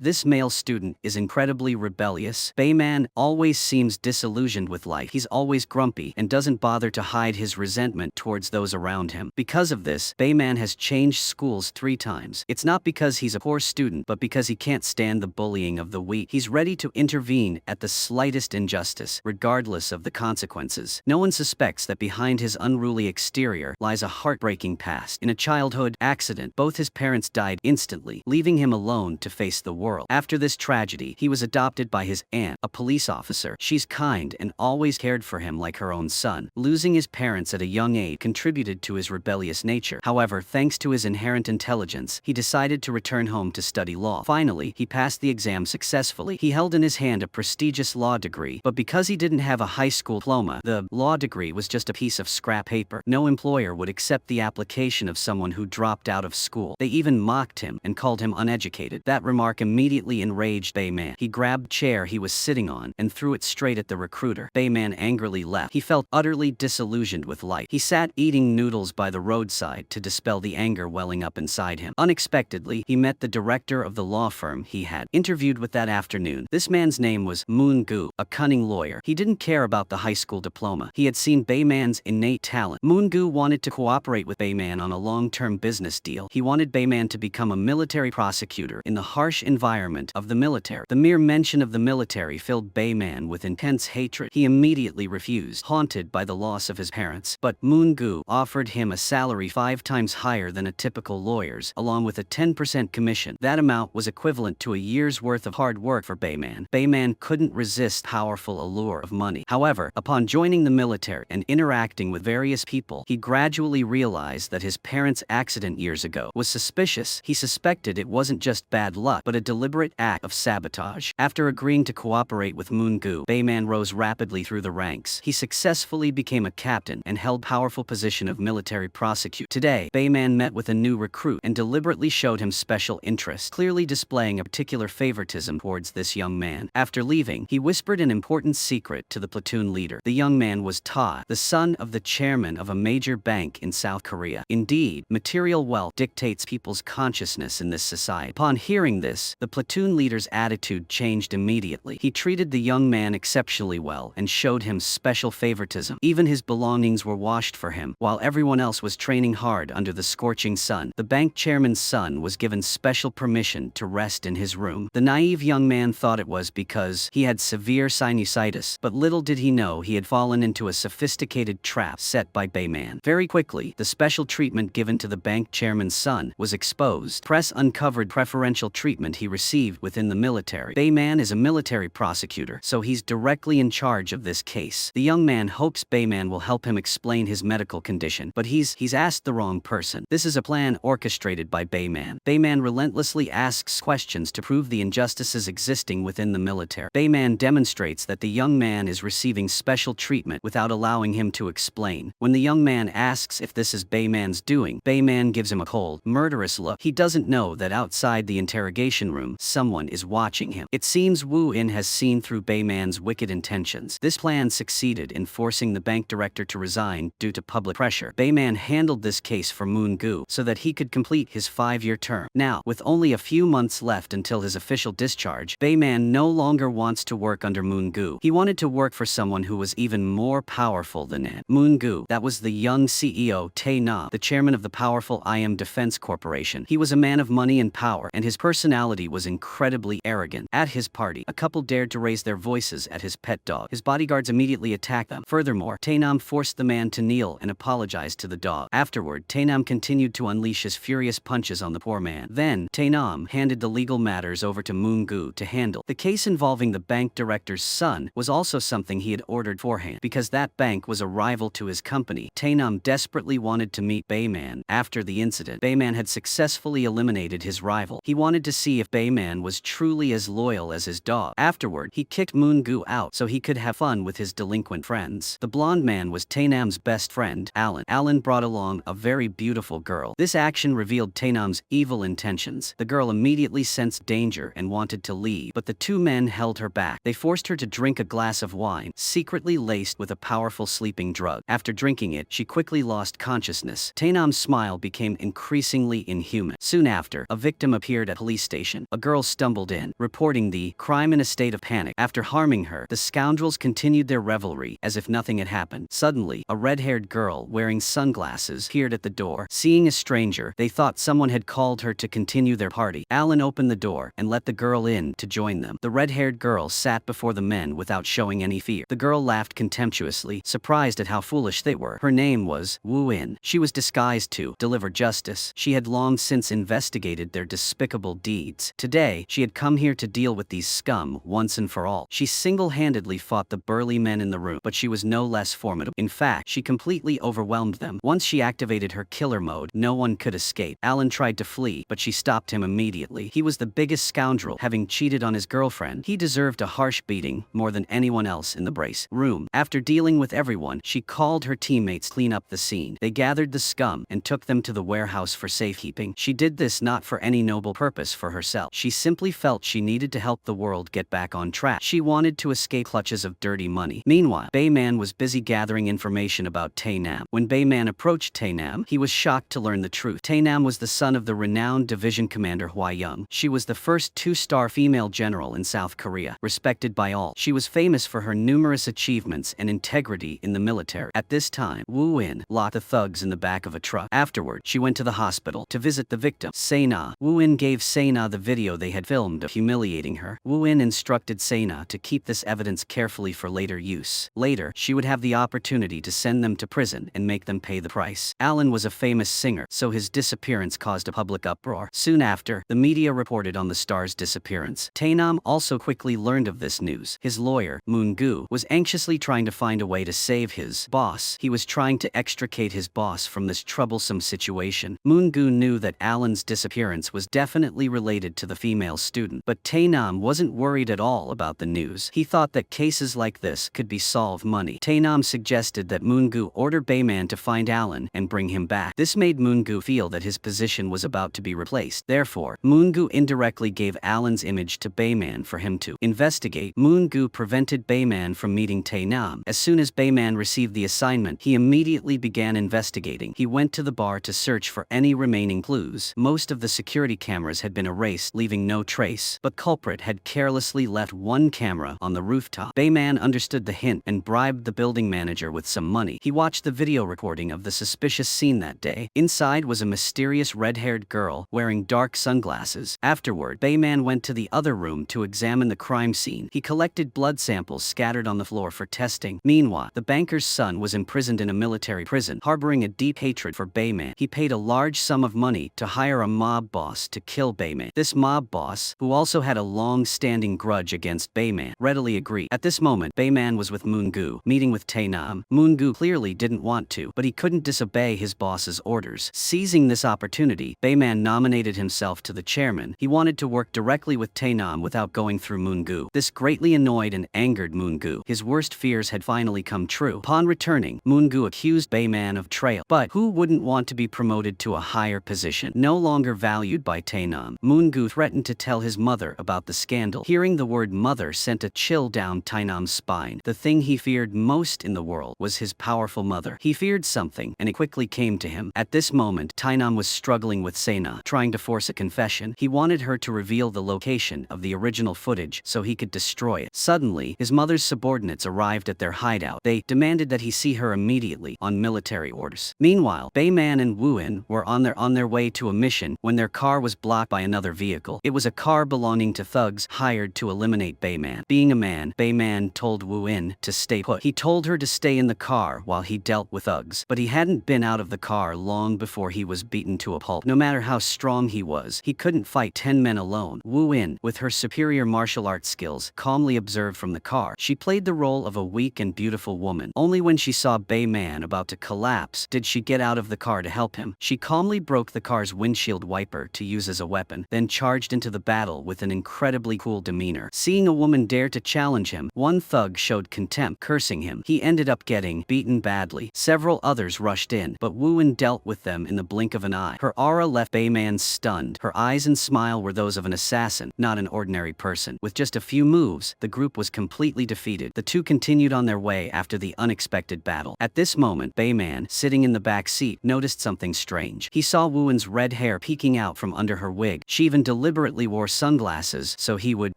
This male student is incredibly rebellious. Bayman always seems disillusioned with life. He's always grumpy and doesn't bother to hide his resentment towards those around him. Because of this, Bayman has changed schools 3 times. It's not because he's a poor student, but because he can't stand the bullying of the weak. He's ready to intervene at the slightest injustice, regardless of the consequences. No one suspects that behind his unruly exterior lies a heartbreaking past. In a childhood accident, both his parents died instantly, leaving him alone to face the world. After this tragedy, he was adopted by his aunt, a police officer. She's kind and always cared for him like her own son. Losing his parents at a young age contributed to his rebellious nature. However, thanks to his inherent intelligence, he decided to return home to study law. Finally, he passed the exam successfully. He held in his hand a prestigious law degree, but because he didn't have a high school diploma, the law degree was just a piece of scrap paper. No employer would accept the application of someone who dropped out of school. They even mocked him and called him uneducated. That remark immediately enraged Bayman. He grabbed the chair he was sitting on and threw it straight at the recruiter. Bayman angrily left. He felt utterly disillusioned with life. He sat eating noodles by the roadside to dispel the anger welling up inside him. Unexpectedly, he met the director of the law firm he had interviewed with that afternoon. This man's name was Mongu, a cunning lawyer. He didn't care about the high school diploma. He had seen Bayman's innate talent. Mongu wanted to cooperate with Bayman on a long-term business deal. He wanted Bayman to become a military prosecutor in the harsh environment of the military. The mere mention of the military filled Bayman with intense hatred. He immediately refused, haunted by the loss of his parents. But Mongu offered him a salary 5 times higher than a typical lawyer's, along with a 10% commission. That amount was equivalent to a year's worth of hard work for Bayman. Bayman couldn't resist the powerful allure of money. However, upon joining the military and interacting with various people, he gradually realized that his parents' accident years ago was suspicious. He suspected it wasn't just bad luck, but a deliberate act of sabotage. After agreeing to cooperate with Mongu, Bayman rose rapidly through the ranks. He successfully became a captain and held powerful position of military prosecutor. Today, Bayman met with a new recruit and deliberately showed him special interest, clearly displaying a particular favoritism towards this young man. After leaving, he whispered an important secret to the platoon leader. The young man was Ta, the son of the chairman of a major bank in South Korea. Indeed, material wealth dictates people's consciousness in this society. Upon hearing this, the platoon leader's attitude changed immediately. He treated the young man exceptionally well and showed him special favoritism. Even his belongings were washed for him, while everyone else was training hard under the scorching sun. The bank chairman's son was given special permission to rest in his room. The naive young man thought it was because he had severe sinusitis, but little did he know he had fallen into a sophisticated trap set by Bayman. Very quickly, the special treatment given to the bank chairman's son was exposed. Press uncovered preferential treatment he received within the military. Bayman is a military prosecutor, so he's directly in charge of this case. The young man hopes Bayman will help him explain his medical condition, but he's asked the wrong person. This is a plan orchestrated by Bayman. Bayman relentlessly asks questions to prove the injustices existing within the military. Bayman demonstrates that the young man is receiving special treatment without allowing him to explain. When the young man asks if this is Bayman's doing, Bayman gives him a cold, murderous look. He doesn't know that outside the interrogation room, someone is watching him. It seems Wuin has seen through Bayman's wicked intentions. This plan succeeded in forcing the bank director to resign due to public pressure. Bayman handled this case for Mongu so that he could complete his 5-year term. Now, with only a few months left until his official discharge, Bayman no longer wants to work under Mongu. He wanted to work for someone who was even more powerful than him. Mongu, that was the young CEO Tynam, the chairman of the powerful IM Defense Corporation. He was a man of money and power, and his personality was incredibly arrogant. At his party, a couple dared to raise their voices at his pet dog. His bodyguards immediately attacked them. Furthermore, Tynam forced the man to kneel and apologize to the dog. Afterward, Tynam continued to unleash his furious punches on the poor man. Then, Tynam handed the legal matters over to Mongu to handle. The case involving the bank director's son was also something he had ordered beforehand. Because that bank was a rival to his company, Tynam desperately wanted to meet Bayman. After the incident, Bayman had successfully eliminated his rival. He wanted to see if Bayman was truly as loyal as his dog. Afterward, he kicked Mongu out so he could have fun with his delinquent friends. The blonde man was Tynam's best friend, Alan. Alan brought along a very beautiful girl. This action revealed Tynam's evil intentions. The girl immediately sensed danger and wanted to leave, but the 2 men held her back. They forced her to drink a glass of wine, secretly laced with a powerful sleeping drug. After drinking it, she quickly lost consciousness. Tynam's smile became increasingly inhuman. Soon after, a victim appeared at a police station. a girl stumbled in, reporting the crime in a state of panic. After harming her, the scoundrels continued their revelry as if nothing had happened. Suddenly, a red-haired girl wearing sunglasses appeared at the door. Seeing a stranger, they thought someone had called her to continue their party. Alan opened the door and let the girl in to join them. The red-haired girl sat before the men without showing any fear. The girl laughed contemptuously, surprised at how foolish they were. Her name was Wuin. She was disguised to deliver justice. She had long since investigated their despicable deeds. Today, she had come here to deal with these scum once and for all. She single-handedly fought the burly men in the room, but she was no less formidable. In fact, she completely overwhelmed them. Once she activated her killer mode, no one could escape. Alan tried to flee, but she stopped him immediately. He was the biggest scoundrel, having cheated on his girlfriend. He deserved a harsh beating, more than anyone else in the brace room. After dealing with everyone, she called her teammates to clean up the scene. They gathered the scum and took them to the warehouse for safekeeping. She did this not for any noble purpose for herself. She simply felt she needed to help the world get back on track. She wanted to escape clutches of dirty money. Meanwhile, Bayman was busy gathering information about Tynam. When Bayman approached Tynam, he was shocked to learn the truth. Tynam was the son of the renowned division commander Hayong. She was the first two-star female general in South Korea, respected by all. She was famous for her numerous achievements and integrity in the military. At this time, Wuin locked the thugs in the back of a truck. Afterward, she went to the hospital to visit the victim, Sena. Wuin gave Sena the video they had filmed of humiliating her. Wuin instructed Sena to keep this evidence carefully for later use. Later, she would have the opportunity to send them to prison and make them pay the price. Alan was a famous singer, so his disappearance caused a public uproar. Soon after, the media reported on the star's disappearance. Tynam also quickly learned of this news. His lawyer, Mongu, was anxiously trying to find a way to save his boss. He was trying to extricate his boss from this troublesome situation. Mongu knew that Alan's disappearance was definitely related to the female student, but Tynam wasn't worried at all about the news. He thought that cases like this could be solved money. Tynam suggested that Mongu order Bayman to find Alan and bring him back. This made Mongu feel that his position was about to be replaced. Therefore, Mongu indirectly gave Alan's image to Bayman for him to investigate. Mongu prevented Bayman from meeting Tynam. As soon as Bayman received the assignment, he immediately began investigating. He went to the bar to search for any remaining clues. Most of the security cameras had been erased, leaving no trace, but culprit had carelessly left one camera on the rooftop. Bayman understood the hint and bribed the building manager with some money. He watched the video recording of the suspicious scene that day. Inside was a mysterious red-haired girl wearing dark sunglasses. Afterward, Bayman went to the other room to examine the crime scene. He collected blood samples scattered on the floor for testing. Meanwhile, the banker's son was imprisoned in a military prison, harboring a deep hatred for Bayman. He paid a large sum of money to hire a mob boss to kill Bayman. This mob boss, who also had a long-standing grudge against Bayman, readily agreed. At this moment, Bayman was with Mongu, meeting with Tynam. Mongu clearly didn't want to, but he couldn't disobey his boss's orders. Seizing this opportunity, Bayman nominated himself to the chairman. He wanted to work directly with Tynam without going through Mongu. This greatly annoyed and angered Mongu. His worst fears had finally come true. Upon returning, Mongu accused Bayman of betrayal. But who wouldn't want to be promoted to a higher position? No longer valued by Tynam, Mongu threatened to tell his mother about the scandal. Hearing the word mother sent a chill down Tynam's spine. The thing he feared most in the world was his powerful mother. He feared something, and it quickly came to him. At this moment, Tynam was struggling with Sena, trying to force a confession. He wanted her to reveal the location of the original footage so he could destroy it. Suddenly, his mother's subordinates arrived at their hideout. They demanded that he see her immediately on military orders. Meanwhile, Bayman and Wuin were on their way to a mission when their car was blocked by another vehicle. It was a car belonging to thugs hired to eliminate Bayman. Being a man, Bayman told Wuin to stay put. He told her to stay in the car while he dealt with thugs, but he hadn't been out of the car long before he was beaten to a pulp. No matter how strong he was, he couldn't fight 10 men alone. Wuin, with her superior martial arts skills, calmly observed from the car. She played the role of a weak and beautiful woman. Only when she saw Bayman about to collapse did she get out of the car to help him. She calmly broke the car's windshield wiper to use as a weapon, then charged into the battle with an incredibly cool demeanor. Seeing a woman dare to challenge him, one thug showed contempt, cursing him. He ended up getting beaten badly. Several others rushed in, but Wuin dealt with them in the blink of an eye. Her aura left Bayman stunned. Her eyes and smile were those of an assassin, not an ordinary person. With just a few moves, the group was completely defeated. The two continued on their way after the unexpected battle. At this moment, Bayman, sitting in the back seat, noticed something strange. He saw Wuin's red hair peeking out from under her wig. She even deliberately deliberately wore sunglasses so he would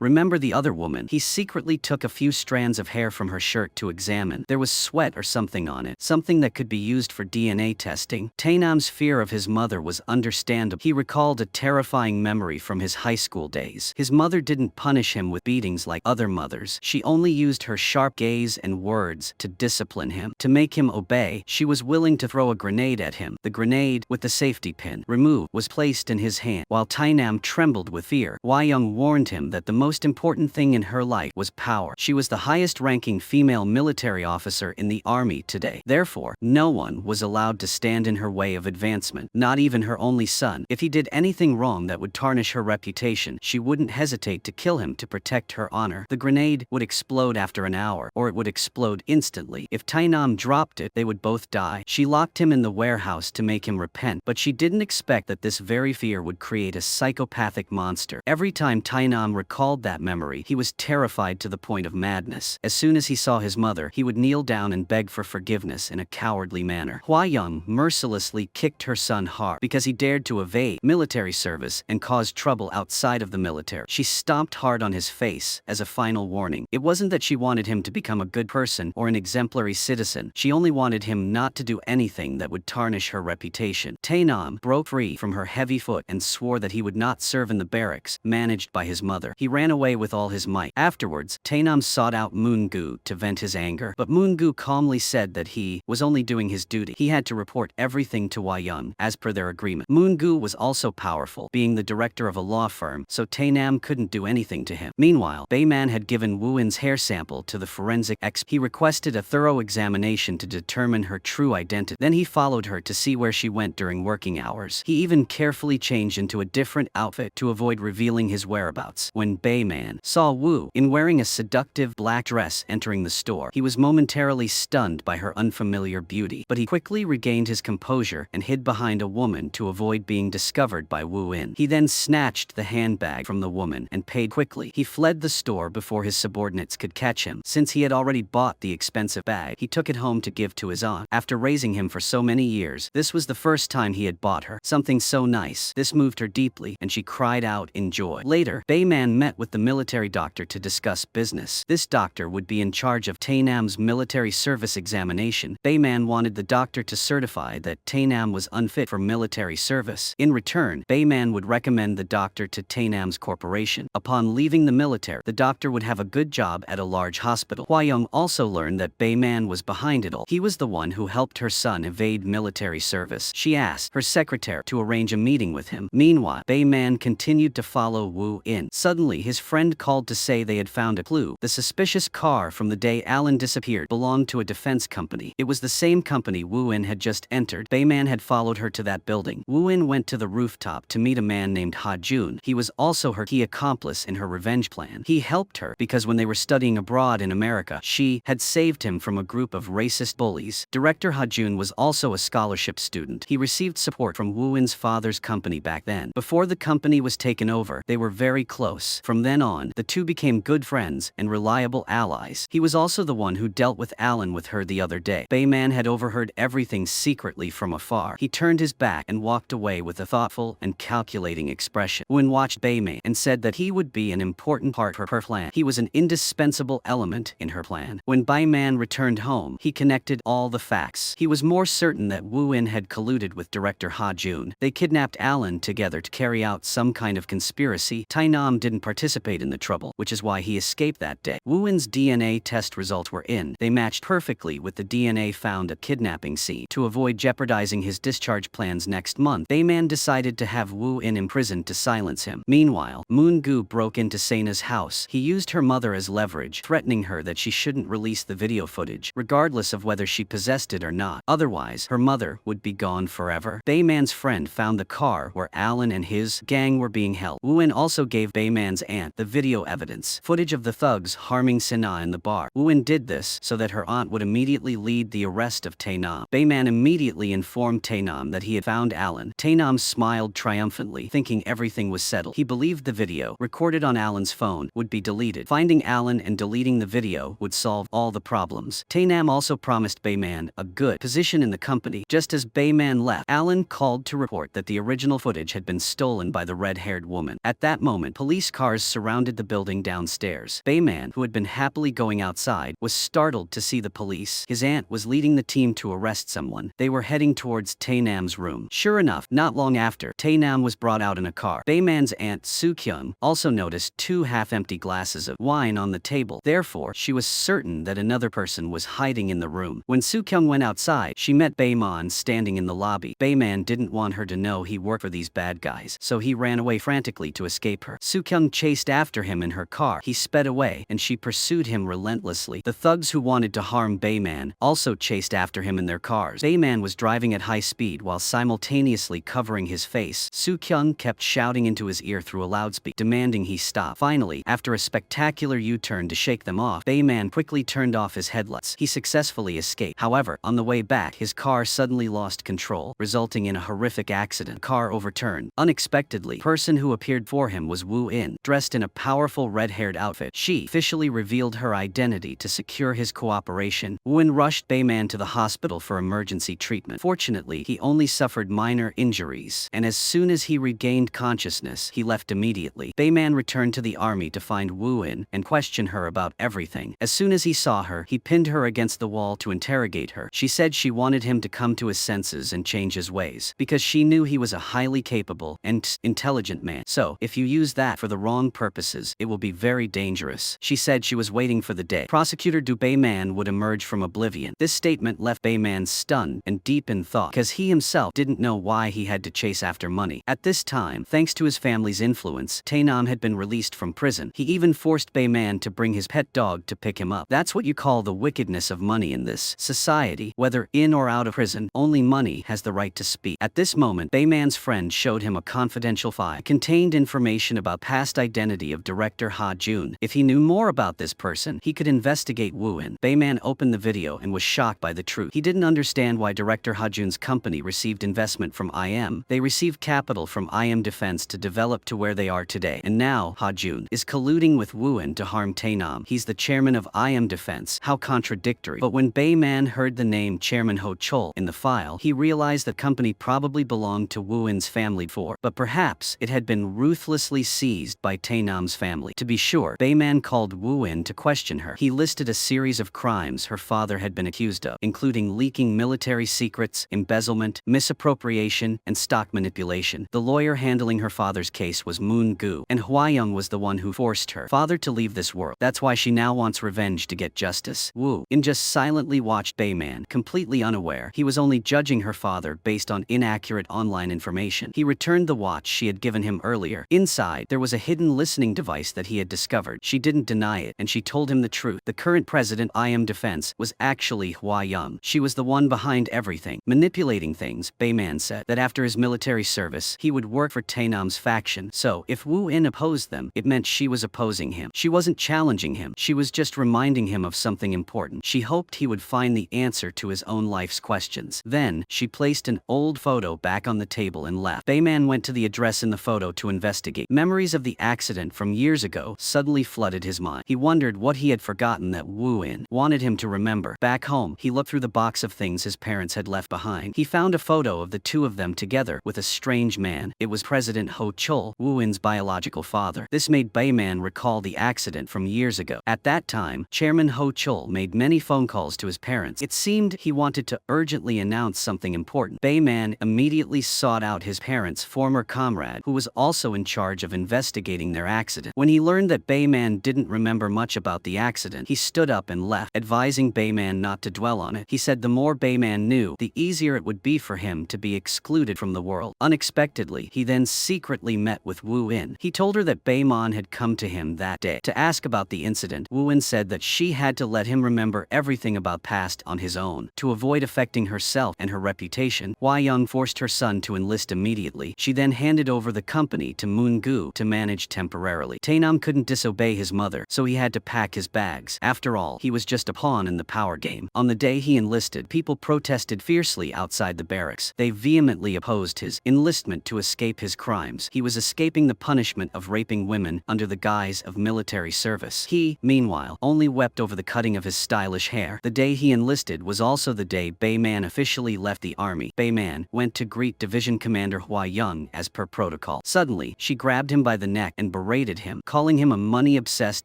remember the other woman. He secretly took a few strands of hair from her shirt to examine. There was sweat or something on it, something that could be used for DNA testing. Tynam's fear of his mother was understandable. He recalled a terrifying memory from his high school days. His mother didn't punish him with beatings like other mothers. She only used her sharp gaze and words to discipline him. To make him obey, she was willing to throw a grenade at him. The grenade, with the safety pin removed, was placed in his hand. While Tynam trembled with fear, Hayong warned him that the most important thing in her life was power. She was the highest-ranking female military officer in the army today. Therefore, no one was allowed to stand in her way of advancement, not even her only son. If he did anything wrong that would tarnish her reputation, she wouldn't hesitate to kill him to protect her honor. The grenade would explode after an hour, or it would explode instantly. If Tynam dropped it, they would both die. She locked him in the warehouse to make him repent, but she didn't expect that this very fear would create a psychopathic monster. Every time Tynam recalled that memory, he was terrified to the point of madness. As soon as he saw his mother, he would kneel down and beg for forgiveness in a cowardly manner. Hayong mercilessly kicked her son hard because he dared to evade military service and cause trouble outside of the military. She stomped hard on his face as a final warning. It wasn't that she wanted him to become a good person or an exemplary citizen. She only wanted him not to do anything that would tarnish her reputation. Tynam broke free from her heavy foot and swore that he would not serve in the barracks managed by his mother. He ran away with all his might. Afterwards, Tynam sought out Mongu to vent his anger, but Mongu calmly said that he was only doing his duty. He had to report everything to Hayong, as per their agreement. Mongu was also powerful, being the director of a law firm, so Tynam couldn't do anything to him. Meanwhile, Bayman had given Wuin's hair sample to the forensic expert. He requested a thorough examination to determine her true identity. Then he followed her to see where she went during working hours. He even carefully changed into a different outfit to avoid revealing his whereabouts. When Bayman saw Wu in wearing a seductive black dress entering the store, he was momentarily stunned by her unfamiliar beauty, but he quickly regained his composure and hid behind a woman to avoid being discovered by Wuin. He then snatched the handbag from the woman and paid quickly. He fled the store before his subordinates could catch him. Since he had already bought the expensive bag, he took it home to give to his aunt. After raising him for so many years, this was the first time he had bought her something so nice. This moved her deeply, and she cried out in joy. Later, Bayman met with the military doctor to discuss business. This doctor would be in charge of Tynam's military service examination. Bayman wanted the doctor to certify that Tynam was unfit for military service. In return, Bayman would recommend the doctor to Tynam's corporation. Upon leaving the military, the doctor would have a good job at a large hospital. Hayong also learned that Bayman was behind it all. He was the one who helped her son evade military service. She asked her secretary to arrange a meeting with him. Meanwhile, Bayman continued to follow Wu in. Suddenly, his friend called to say they had found a clue. The suspicious car from the day Alan disappeared belonged to a defense company. It was the same company Wuin had just entered. Bayman had followed her to that building. Wuin went to the rooftop to meet a man named Hajun. He was also her key accomplice in her revenge plan. He helped her because when they were studying abroad in America, she had saved him from a group of racist bullies. Director Hajun was also a scholarship student. He received support from Wuin's father's company back then. Before the company was taken over, they were very close. From then on, the two became good friends and reliable allies. He was also the one who dealt with Alan with her the other day. Bayman had overheard everything secretly from afar. He turned his back and walked away with a thoughtful and calculating expression. Wuin watched Bayman and said that he would be an important part of her plan. He was an indispensable element in her plan. When Bayman returned home, he connected all the facts. He was more certain that Wuin had colluded with director Hajun. They kidnapped Alan together to carry out some kind of conspiracy. Tynam didn't participate in the trouble, which is why he escaped that day. Wuin's DNA test results were in. They matched perfectly with the DNA found at kidnapping scene. To avoid jeopardizing his discharge plans next month, Bayman decided to have Wuin imprisoned to silence him. Meanwhile, Mongu broke into Sena's house. He used her mother as leverage, threatening her that she shouldn't release the video footage, regardless of whether she possessed it or not. Otherwise, her mother would be gone forever. Bayman's friend found the car where Alan and his gang were being held. Wuin also gave Bayman's aunt the video evidence, footage of the thugs harming Sena in the bar. Wuin did this so that her aunt would immediately lead the arrest of Tynam. Bayman immediately informed Tynam that he had found Alan. Tynam smiled triumphantly, thinking everything was settled. He believed the video, recorded on Alan's phone, would be deleted. Finding Alan and deleting the video would solve all the problems. Tynam also promised Bayman a good position in the company. Just as Bayman left, Alan called to report that the original footage had been stolen by the red red-haired woman. At that moment, police cars surrounded the building downstairs. Bayman, who had been happily going outside, was startled to see the police. His aunt was leading the team to arrest someone. They were heading towards Tynam's room. Sure enough, not long after, Tynam was brought out in a car. Bayman's aunt Soo-kyung also noticed 2 half-empty glasses of wine on the table. Therefore, she was certain that another person was hiding in the room. When Soo-kyung went outside, she met Bayman standing in the lobby. Bayman didn't want her to know he worked for these bad guys, so he ran away frantically to escape her. Soo-kyung chased after him in her car. He sped away, and she pursued him relentlessly. The thugs who wanted to harm Bayman also chased after him in their cars. Bayman was driving at high speed while simultaneously covering his face. Soo-kyung kept shouting into his ear through a loudspeaker, demanding he stop. Finally, after a spectacular U-turn to shake them off, Bayman quickly turned off his headlights. He successfully escaped. However, on the way back, his car suddenly lost control, resulting in a horrific accident. The car overturned. Unexpectedly, the person who appeared for him was Wuin, dressed in a powerful red-haired outfit. She officially revealed her identity to secure his cooperation. Wuin rushed Bayman to the hospital for emergency treatment. Fortunately, he only suffered minor injuries, and as soon as he regained consciousness, he left immediately. Bayman returned to the army to find Wuin and question her about everything. As soon as he saw her, he pinned her against the wall to interrogate her. She said she wanted him to come to his senses and change his ways, because she knew he was a highly capable and intelligent man. So, if you use that for the wrong purposes, it will be very dangerous. She said she was waiting for the day Prosecutor Bayman would emerge from oblivion. This statement left Bayman stunned and deep in thought, because he himself didn't know why he had to chase after money. At this time, thanks to his family's influence, Tynam had been released from prison. He even forced Bayman to bring his pet dog to pick him up. That's what you call the wickedness of money in this society. Whether in or out of prison, only money has the right to speak. At this moment, Bayman's friend showed him a confidential file. It contained information about past identity of director Ha Jun. If he knew more about this person, he could investigate Wuin. Bayman opened the video and was shocked by the truth. He didn't understand why director Ha Jun's company received investment from IM. They received capital from IM Defense to develop to where they are today. And now, Ha Jun is colluding with Wuin to harm Tynam. He's the chairman of IM Defense. How contradictory. But when Bayman heard the name Chairman Ho Chol in the file, he realized the company probably belonged to Wuin's family before, but perhaps it had been ruthlessly seized by Tynam's family. To be sure, Bayman called Wuin to question her. He listed a series of crimes her father had been accused of, including leaking military secrets, embezzlement, misappropriation, and stock manipulation. The lawyer handling her father's case was Mongu, and Hayong was the one who forced her father to leave this world. That's why she now wants revenge to get justice. Wuin just silently watched Bayman, completely unaware. He was only judging her father based on inaccurate online information. He returned the watch she had given him earlier. Inside, there was a hidden listening device that he had discovered. She didn't deny it, and she told him the truth. The current president IM Defense was actually Hayong. She was the one behind everything, manipulating things. Bayman said that after his military service, he would work for Tynam's faction. So, if Wuin opposed them, it meant she was opposing him. She wasn't challenging him. She was just reminding him of something important. She hoped he would find the answer to his own life's questions. Then, she placed an old photo back on the table and left. Bayman went to the address in the photo to investigate. Memories of the accident from years ago suddenly flooded his mind. He wondered what he had forgotten that Wuin wanted him to remember. Back home, he looked through the box of things his parents had left behind. He found a photo of the two of them together with a strange man. It was President Ho Chol, Wuin's biological father. This made Bayman recall the accident from years ago. At that time, Chairman Ho Chol made many phone calls to his parents. It seemed he wanted to urgently announce something important. Bayman immediately sought out his parents' former comrade, who was also in charge of investigating their accident. When he learned that Bayman didn't remember much about the accident, he stood up and left, advising Bayman not to dwell on it. He said the more Bayman knew, the easier it would be for him to be excluded from the world. Unexpectedly, he then secretly met with Wuin. He told her that Bayman had come to him that day to ask about the incident. Wuin said that she had to let him remember everything about past on his own, to avoid affecting herself and her reputation. Hayong forced her son to enlist immediately. She then handed over the company to Mongu to manage temporarily. Tynam couldn't disobey his mother, so he had to pack his bags. After all, he was just a pawn in the power game. On the day he enlisted, people protested fiercely outside the barracks. They vehemently opposed his enlistment to escape his crimes. He was escaping the punishment of raping women under the guise of military service. He, meanwhile, only wept over the cutting of his stylish hair. The day he enlisted was also the day Bayman officially left the army. Bayman went to greet Division Commander Hayong as per protocol. recall. Suddenly, she grabbed him by the neck and berated him, calling him a money-obsessed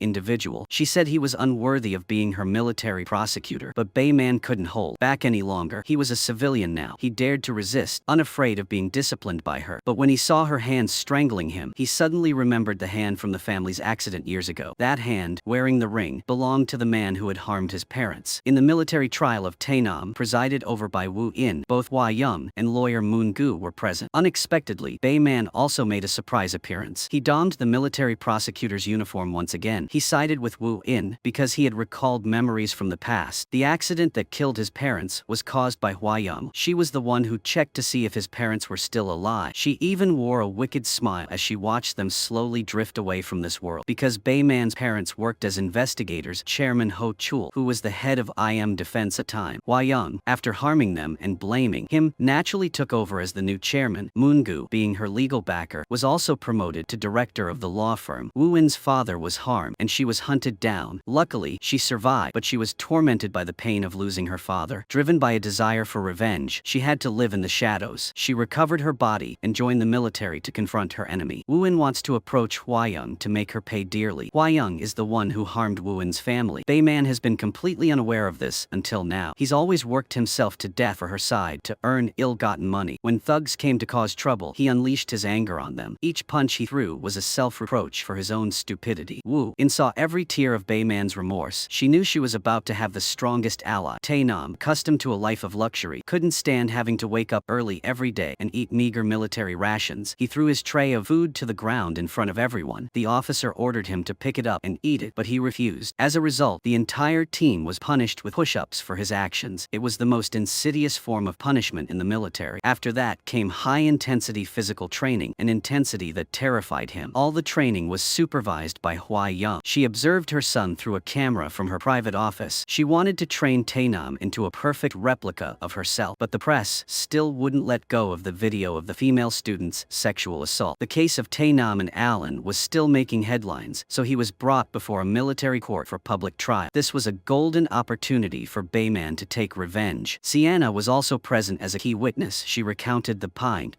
individual. She said he was unworthy of being her military prosecutor, but Bayman couldn't hold back any longer. He was a civilian now. He dared to resist, unafraid of being disciplined by her. But when he saw her hands strangling him, he suddenly remembered the hand from the family's accident years ago. That hand, wearing the ring, belonged to the man who had harmed his parents. In the military trial of Tynam, presided over by Wuin, both Hayong and lawyer Mongu were present. Unexpectedly, Bayman also made a surprise appearance. He donned the military prosecutor's uniform once again. He sided with Wuin because he had recalled memories from the past. The accident that killed his parents was caused by Hayong. She was the one who checked to see if his parents were still alive. She even wore a wicked smile as she watched them slowly drift away from this world. Because Bayman's parents worked as investigators, Chairman Ho Chul, who was the head of IM defense at time, Hayong, after harming them and blaming him, naturally took over as the new chairman. Mongu, being her legal backer, was also promoted to director of the law firm. Wuin's father was harmed and she was hunted down. Luckily, she survived, but she was tormented by the pain of losing her father. Driven by a desire for revenge, she had to live in the shadows. She recovered her body and joined the military to confront her enemy. Wuin wants to approach Hayong to make her pay dearly. Hayong is the one who harmed Wuin's family. Bayman has been completely unaware of this until now. He's always worked himself to death for her side to earn ill-gotten money. When thugs came to cause trouble, he unleashed his anger on them. Each punch he threw was a self-reproach for his own stupidity. Wuin saw every tear of Bayman's remorse. She knew she was about to have the strongest ally. Tynam, accustomed to a life of luxury, couldn't stand having to wake up early every day and eat meager military rations. He threw his tray of food to the ground in front of everyone. The officer ordered him to pick it up and eat it, but he refused. As a result, the entire team was punished with push-ups for his actions. It was the most insidious form of punishment in the military. After that came high-intensity physical training, an intensity that terrified him. All the training was supervised by Hayong. She observed her son through a camera from her private office. She wanted to train Tynam into a perfect replica of herself, but the press still wouldn't let go of the video of the female student's sexual assault. The case of Tynam and Alan was still making headlines, so he was brought before a military court for public trial. This was a golden opportunity for Bayman to take revenge. Sienna was also present as a key witness. She recounted the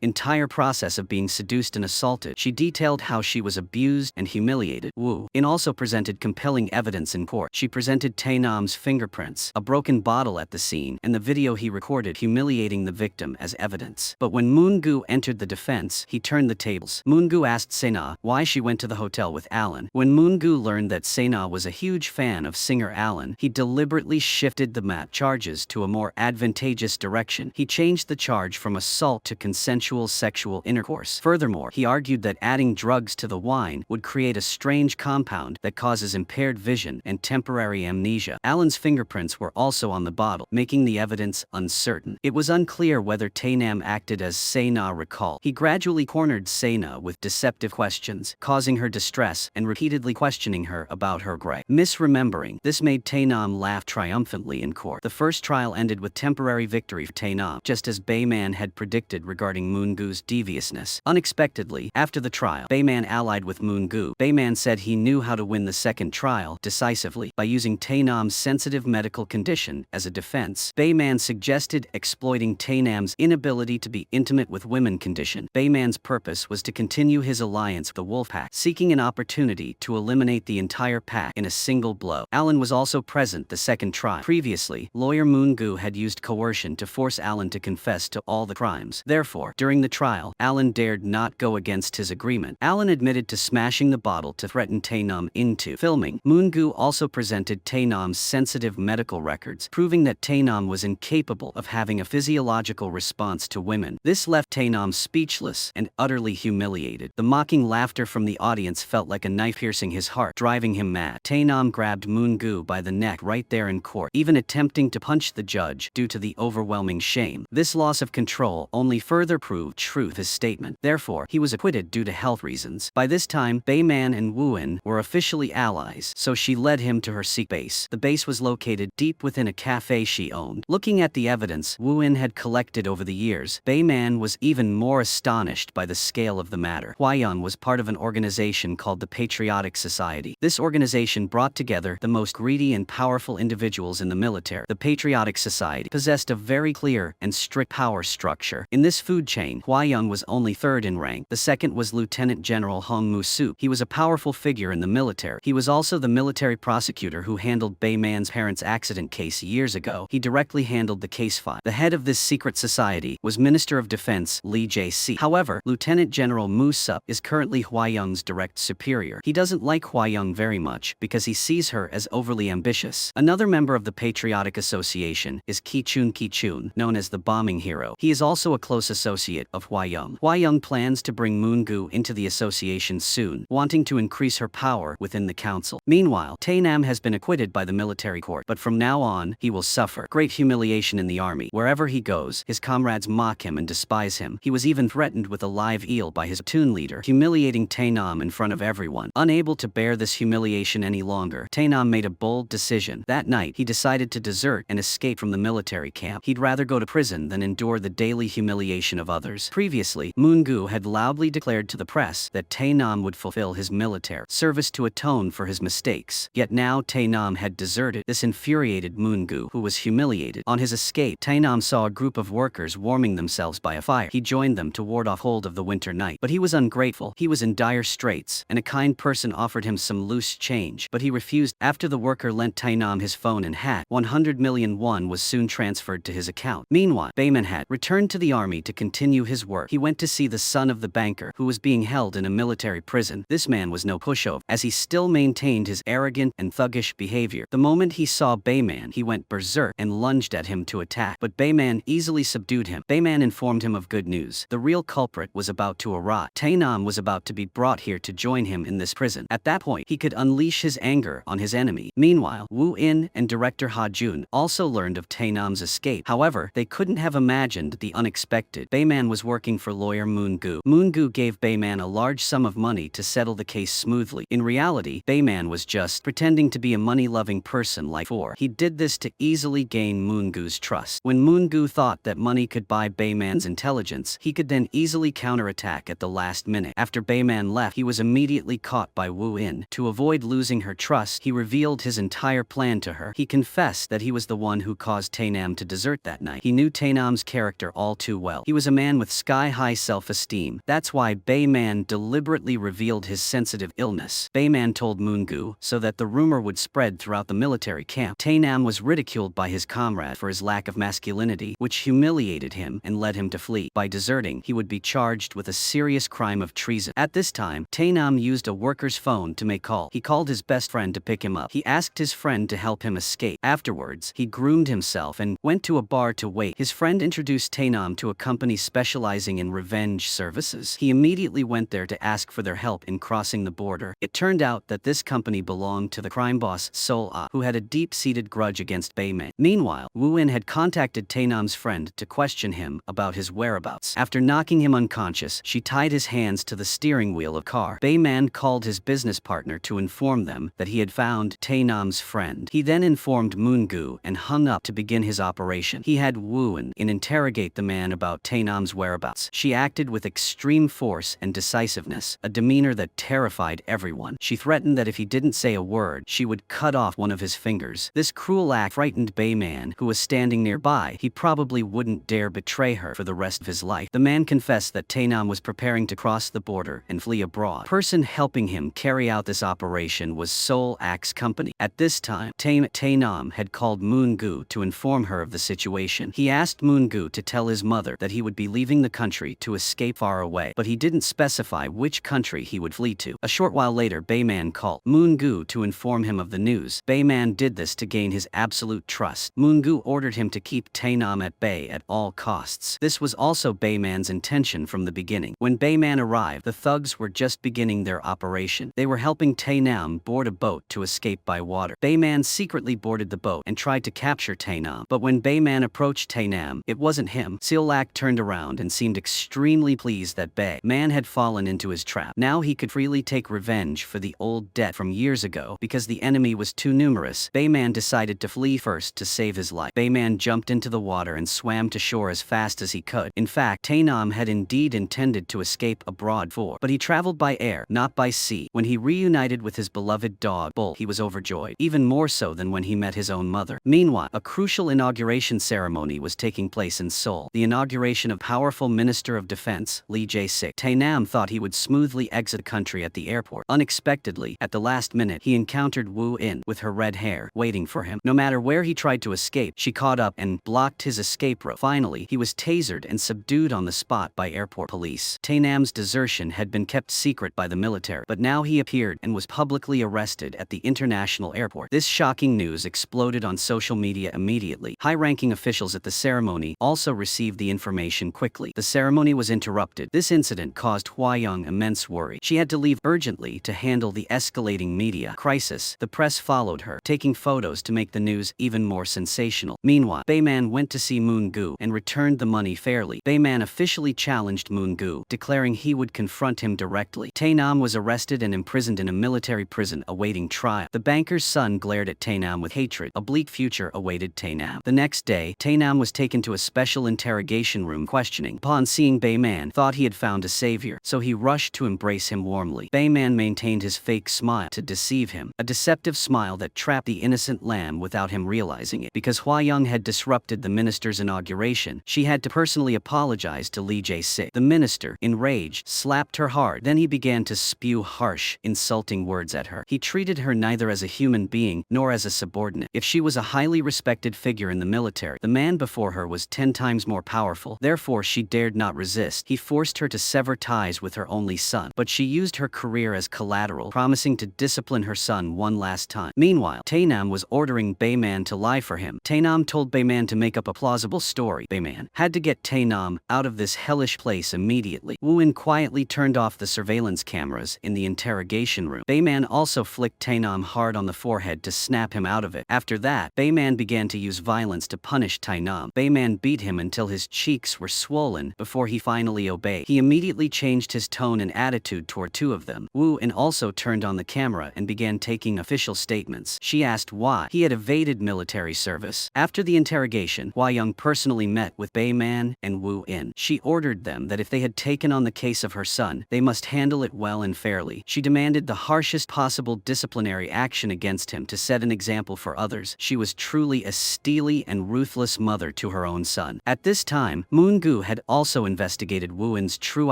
entire process of being seduced and assaulted. She detailed how she was abused and humiliated. Wuin also presented compelling evidence in court. She presented Tynam's fingerprints, a broken bottle at the scene, and the video he recorded humiliating the victim as evidence. But when Mongu entered the defense, he turned the tables. Mongu asked Sienna why she went to the hotel with Alan. When Mongu learned that Sienna was a huge fan of singer Alan, he deliberately shifted the charges to a more advantageous direction. He changed the charge from assault to consensual sexual intercourse. Furthermore, he argued that adding drugs to the wine would create a strange compound that causes impaired vision and temporary amnesia. Alan's fingerprints were also on the bottle, making the evidence uncertain. It was unclear whether Tynam acted as Sienna recalled. He gradually cornered Sienna with deceptive questions, causing her distress and repeatedly questioning her about her misremembering. This made Tynam laugh triumphantly in court. The first trial ended with temporary victory for Tynam, just as Bayman had predicted regarding Mongu's deviousness. Unexpectedly, after the trial, Bayman allied with Mongu. Bayman said he knew how to win the second trial decisively by using Tynam's sensitive medical condition as a defense. Bayman suggested exploiting Tynam's inability to be intimate with women condition. Bayman's purpose was to continue his alliance with the wolf pack, seeking an opportunity to eliminate the entire pack in a single blow. Alan was also present the second trial. Previously, lawyer Mongu had used coercion to force Alan to confess to all the crimes. Therefore, during the trial, Alan dared not go against his agreement. Alan admitted to smashing the bottle to threaten Tynam into filming. Mongu also presented Tynam's sensitive medical records, proving that Tynam was incapable of having a physiological response to women. This left Tynam speechless and utterly humiliated. The mocking laughter from the audience felt like a knife piercing his heart, driving him mad. Tynam grabbed Mongu by the neck right there in court, even attempting to punch the judge due to the overwhelming shame. This loss of control only further proved true of his statement. Therefore, he was acquitted due to health reasons. By this time, Bayman and Wuin were officially allies, so she led him to her secret base. The base was located deep within a cafe she owned. Looking at the evidence Wuin had collected over the years, Bayman was even more astonished by the scale of the matter. Hayong was part of an organization called the Patriotic Society. This organization brought together the most greedy and powerful individuals in the military. The Patriotic Society possessed a very clear and strict power structure. In this food chain, Hayong was only third third in rank. The second was Lieutenant General Hong Mu-soo. He was a powerful figure in the military. He was also the military prosecutor who handled Bayman's parents' accident case years ago. He directly handled the case file. The head of this secret society was Minister of Defense Lee Jae-si. However, Lieutenant General Mu-sup is currently Hwayong's direct superior. He doesn't like Hwayong very much because he sees her as overly ambitious. Another member of the Patriotic Association is Ki-chun, known as the bombing hero. He is also a close associate of Hwayong. Hwayong plans to bring Mongu into the association soon, wanting to increase her power within the council. Meanwhile, Tynam has been acquitted by the military court, but from now on, he will suffer great humiliation in the army. Wherever he goes, his comrades mock him and despise him. He was even threatened with a live eel by his platoon leader, humiliating Tynam in front of everyone. Unable to bear this humiliation any longer, Tynam made a bold decision. That night, he decided to desert and escape from the military camp. He'd rather go to prison than endure the daily humiliation of others. Previously, Mongu had loudly declared to the press that Tynam would fulfill his military service to atone for his mistakes. Yet now Tynam had deserted. This infuriated Mongu, who was humiliated. On his escape, Tynam saw a group of workers warming themselves by a fire. He joined them to ward off cold of the winter night. But he was ungrateful. He was in dire straits, and a kind person offered him some loose change, but he refused. After the worker lent Tynam his phone and hat, 100 million won was soon transferred to his account. Meanwhile, Bayman had returned to the army to continue his work. He went to see the son of the banker, who was being held in a military prison. This man was no pushover, as he still maintained his arrogant and thuggish behavior. The moment he saw Bayman, he went berserk and lunged at him to attack, but Bayman easily subdued him. Bayman informed him of good news. The real culprit was about to arrive. Tynam was about to be brought here to join him in this prison. At that point, he could unleash his anger on his enemy. Meanwhile, Wuin and director Ha Jun also learned of Tynam's escape. However, they couldn't have imagined the unexpected. Bayman was working for lawyer Mongu. Mongu gave Bayman a large sum of money to settle the case smoothly. In reality, Bayman was just pretending to be a money-loving person like before. He did this to easily gain Mongu's trust. When Mongu thought that money could buy Bayman's intelligence, he could then easily counterattack at the last minute. After Bayman left, he was immediately caught by Wuin. To avoid losing her trust, he revealed his entire plan to her. He confessed that he was the one who caused Tynam to desert that night. He knew Tynam's character all too well. He was a man with sky-high self-esteem. That's why Bayman deliberately revealed his sensitive illness. Bayman told Mongu so that the rumor would spread throughout the military camp. Tynam was ridiculed by his comrade for his lack of masculinity, which humiliated him and led him to flee. By deserting, he would be charged with a serious crime of treason. At this time, Tynam used a worker's phone to make call. He called his best friend to pick him up. He asked his friend to help him escape. Afterwards, he groomed himself and went to a bar to wait. His friend introduced Tynam to a company specializing in revenge services. He immediately went there to ask for their help in crossing the border. It turned out that this company belonged to the crime boss Sol-ah, who had a deep-seated grudge against Bayman. Meanwhile, Wuin had contacted Tynam's friend to question him about his whereabouts. After knocking him unconscious, she tied his hands to the steering wheel of a car. Bayman called his business partner to inform them that he had found Tynam's friend. He then informed Mongu and hung up to begin his operation. He had Wuin interrogate the man about Tynam's whereabouts. She acted with extreme force and decisiveness, a demeanor that terrified everyone. She threatened that if he didn't say a word, she would cut off one of his fingers. This cruel act frightened Bayman, who was standing nearby. He probably wouldn't dare betray her for the rest of his life. The man confessed that Tynam was preparing to cross the border and flee abroad. The person helping him carry out this operation was Sol-ah's company. At this time, Tynam had called Mongu to inform her of the situation. He asked Mongu to tell his mother that he would be leaving the country to escape far away, but he didn't specify which country he would flee to. A short while later, Bayman called Mongu to inform him of the news. Bayman did this to gain his absolute trust. Mongu ordered him to keep Tynam at bay at all costs. This was also Bayman's intention from the beginning. When Bayman arrived, the thugs were just beginning their operation. They were helping Tynam board a boat to escape by water. Bayman secretly boarded the boat and tried to capture Tynam, but when Bayman approached Tynam, it wasn't him. Sol-ah turned around and seemed extremely pleased that Bayman had fallen into his trap. Now he could freely take revenge for the old debt from years ago. Because the enemy was too numerous, Bayman decided to flee first to save his life. Bayman jumped into the water and swam to shore as fast as he could. In fact, Tynam had indeed intended to escape abroad but he traveled by air, not by sea. When he reunited with his beloved dog, Bull, he was overjoyed, even more so than when he met his own mother. Meanwhile, a crucial inauguration ceremony was taking place in Seoul. The inauguration of powerful Minister of Defense Prince, Lee Jae-sik. Tynam thought he would smoothly exit the country at the airport. Unexpectedly, at the last minute, he encountered Wuin with her red hair, waiting for him. No matter where he tried to escape, she caught up and blocked his escape route. Finally, he was tasered and subdued on the spot by airport police. Tynam's desertion had been kept secret by the military, but now he appeared and was publicly arrested at the international airport. This shocking news exploded on social media immediately. High-ranking officials at the ceremony also received the information quickly. The ceremony was interrupted. This incident caused Hayong immense worry. She had to leave urgently to handle the escalating media crisis. The press followed her, taking photos to make the news even more sensational. Meanwhile, Bayman went to see Mongu and returned the money fairly. Bayman officially challenged Mongu, declaring he would confront him directly. Tynam was arrested and imprisoned in a military prison awaiting trial. The banker's son glared at Tynam with hatred. A bleak future awaited Tynam. The next day, Tynam was taken to a special interrogation room questioning. Upon seeing Bayman, thought he had found a savior, so he rushed to embrace him warmly. Bayman maintained his fake smile to deceive him, a deceptive smile that trapped the innocent lamb without him realizing it. Because Hayong had disrupted the minister's inauguration, she had to personally apologize to Lee Jae-sik. The minister, enraged, slapped her hard. Then he began to spew harsh, insulting words at her. He treated her neither as a human being nor as a subordinate. If she was a highly respected figure in the military, the man before her was 10 times more powerful. Therefore, she dared not resist. He forced her to sever ties with her only son, but she used her career as collateral, promising to discipline her son one last time. Meanwhile, Tynam was ordering Bayman to lie for him. Tynam told Bayman to make up a plausible story. Bayman had to get Tynam out of this hellish place immediately. Wuin quietly turned off the surveillance cameras in the interrogation room. Bayman also flicked Tynam hard on the forehead to snap him out of it. After that, Bayman began to use violence to punish Tynam. Bayman beat him until his cheeks were swollen before he finally obeyed. He immediately changed his tone and attitude toward two of them. Wuin also turned on the camera and began taking official statements. She asked why he had evaded military service. After the interrogation, Hayong personally met with Bayman and Wuin. She ordered them that if they had taken on the case of her son, they must handle it well and fairly. She demanded the harshest possible disciplinary action against him to set an example for others. She was truly a steely and ruthless mother to her own son. At this time, Mongu had also investigated Wuin's true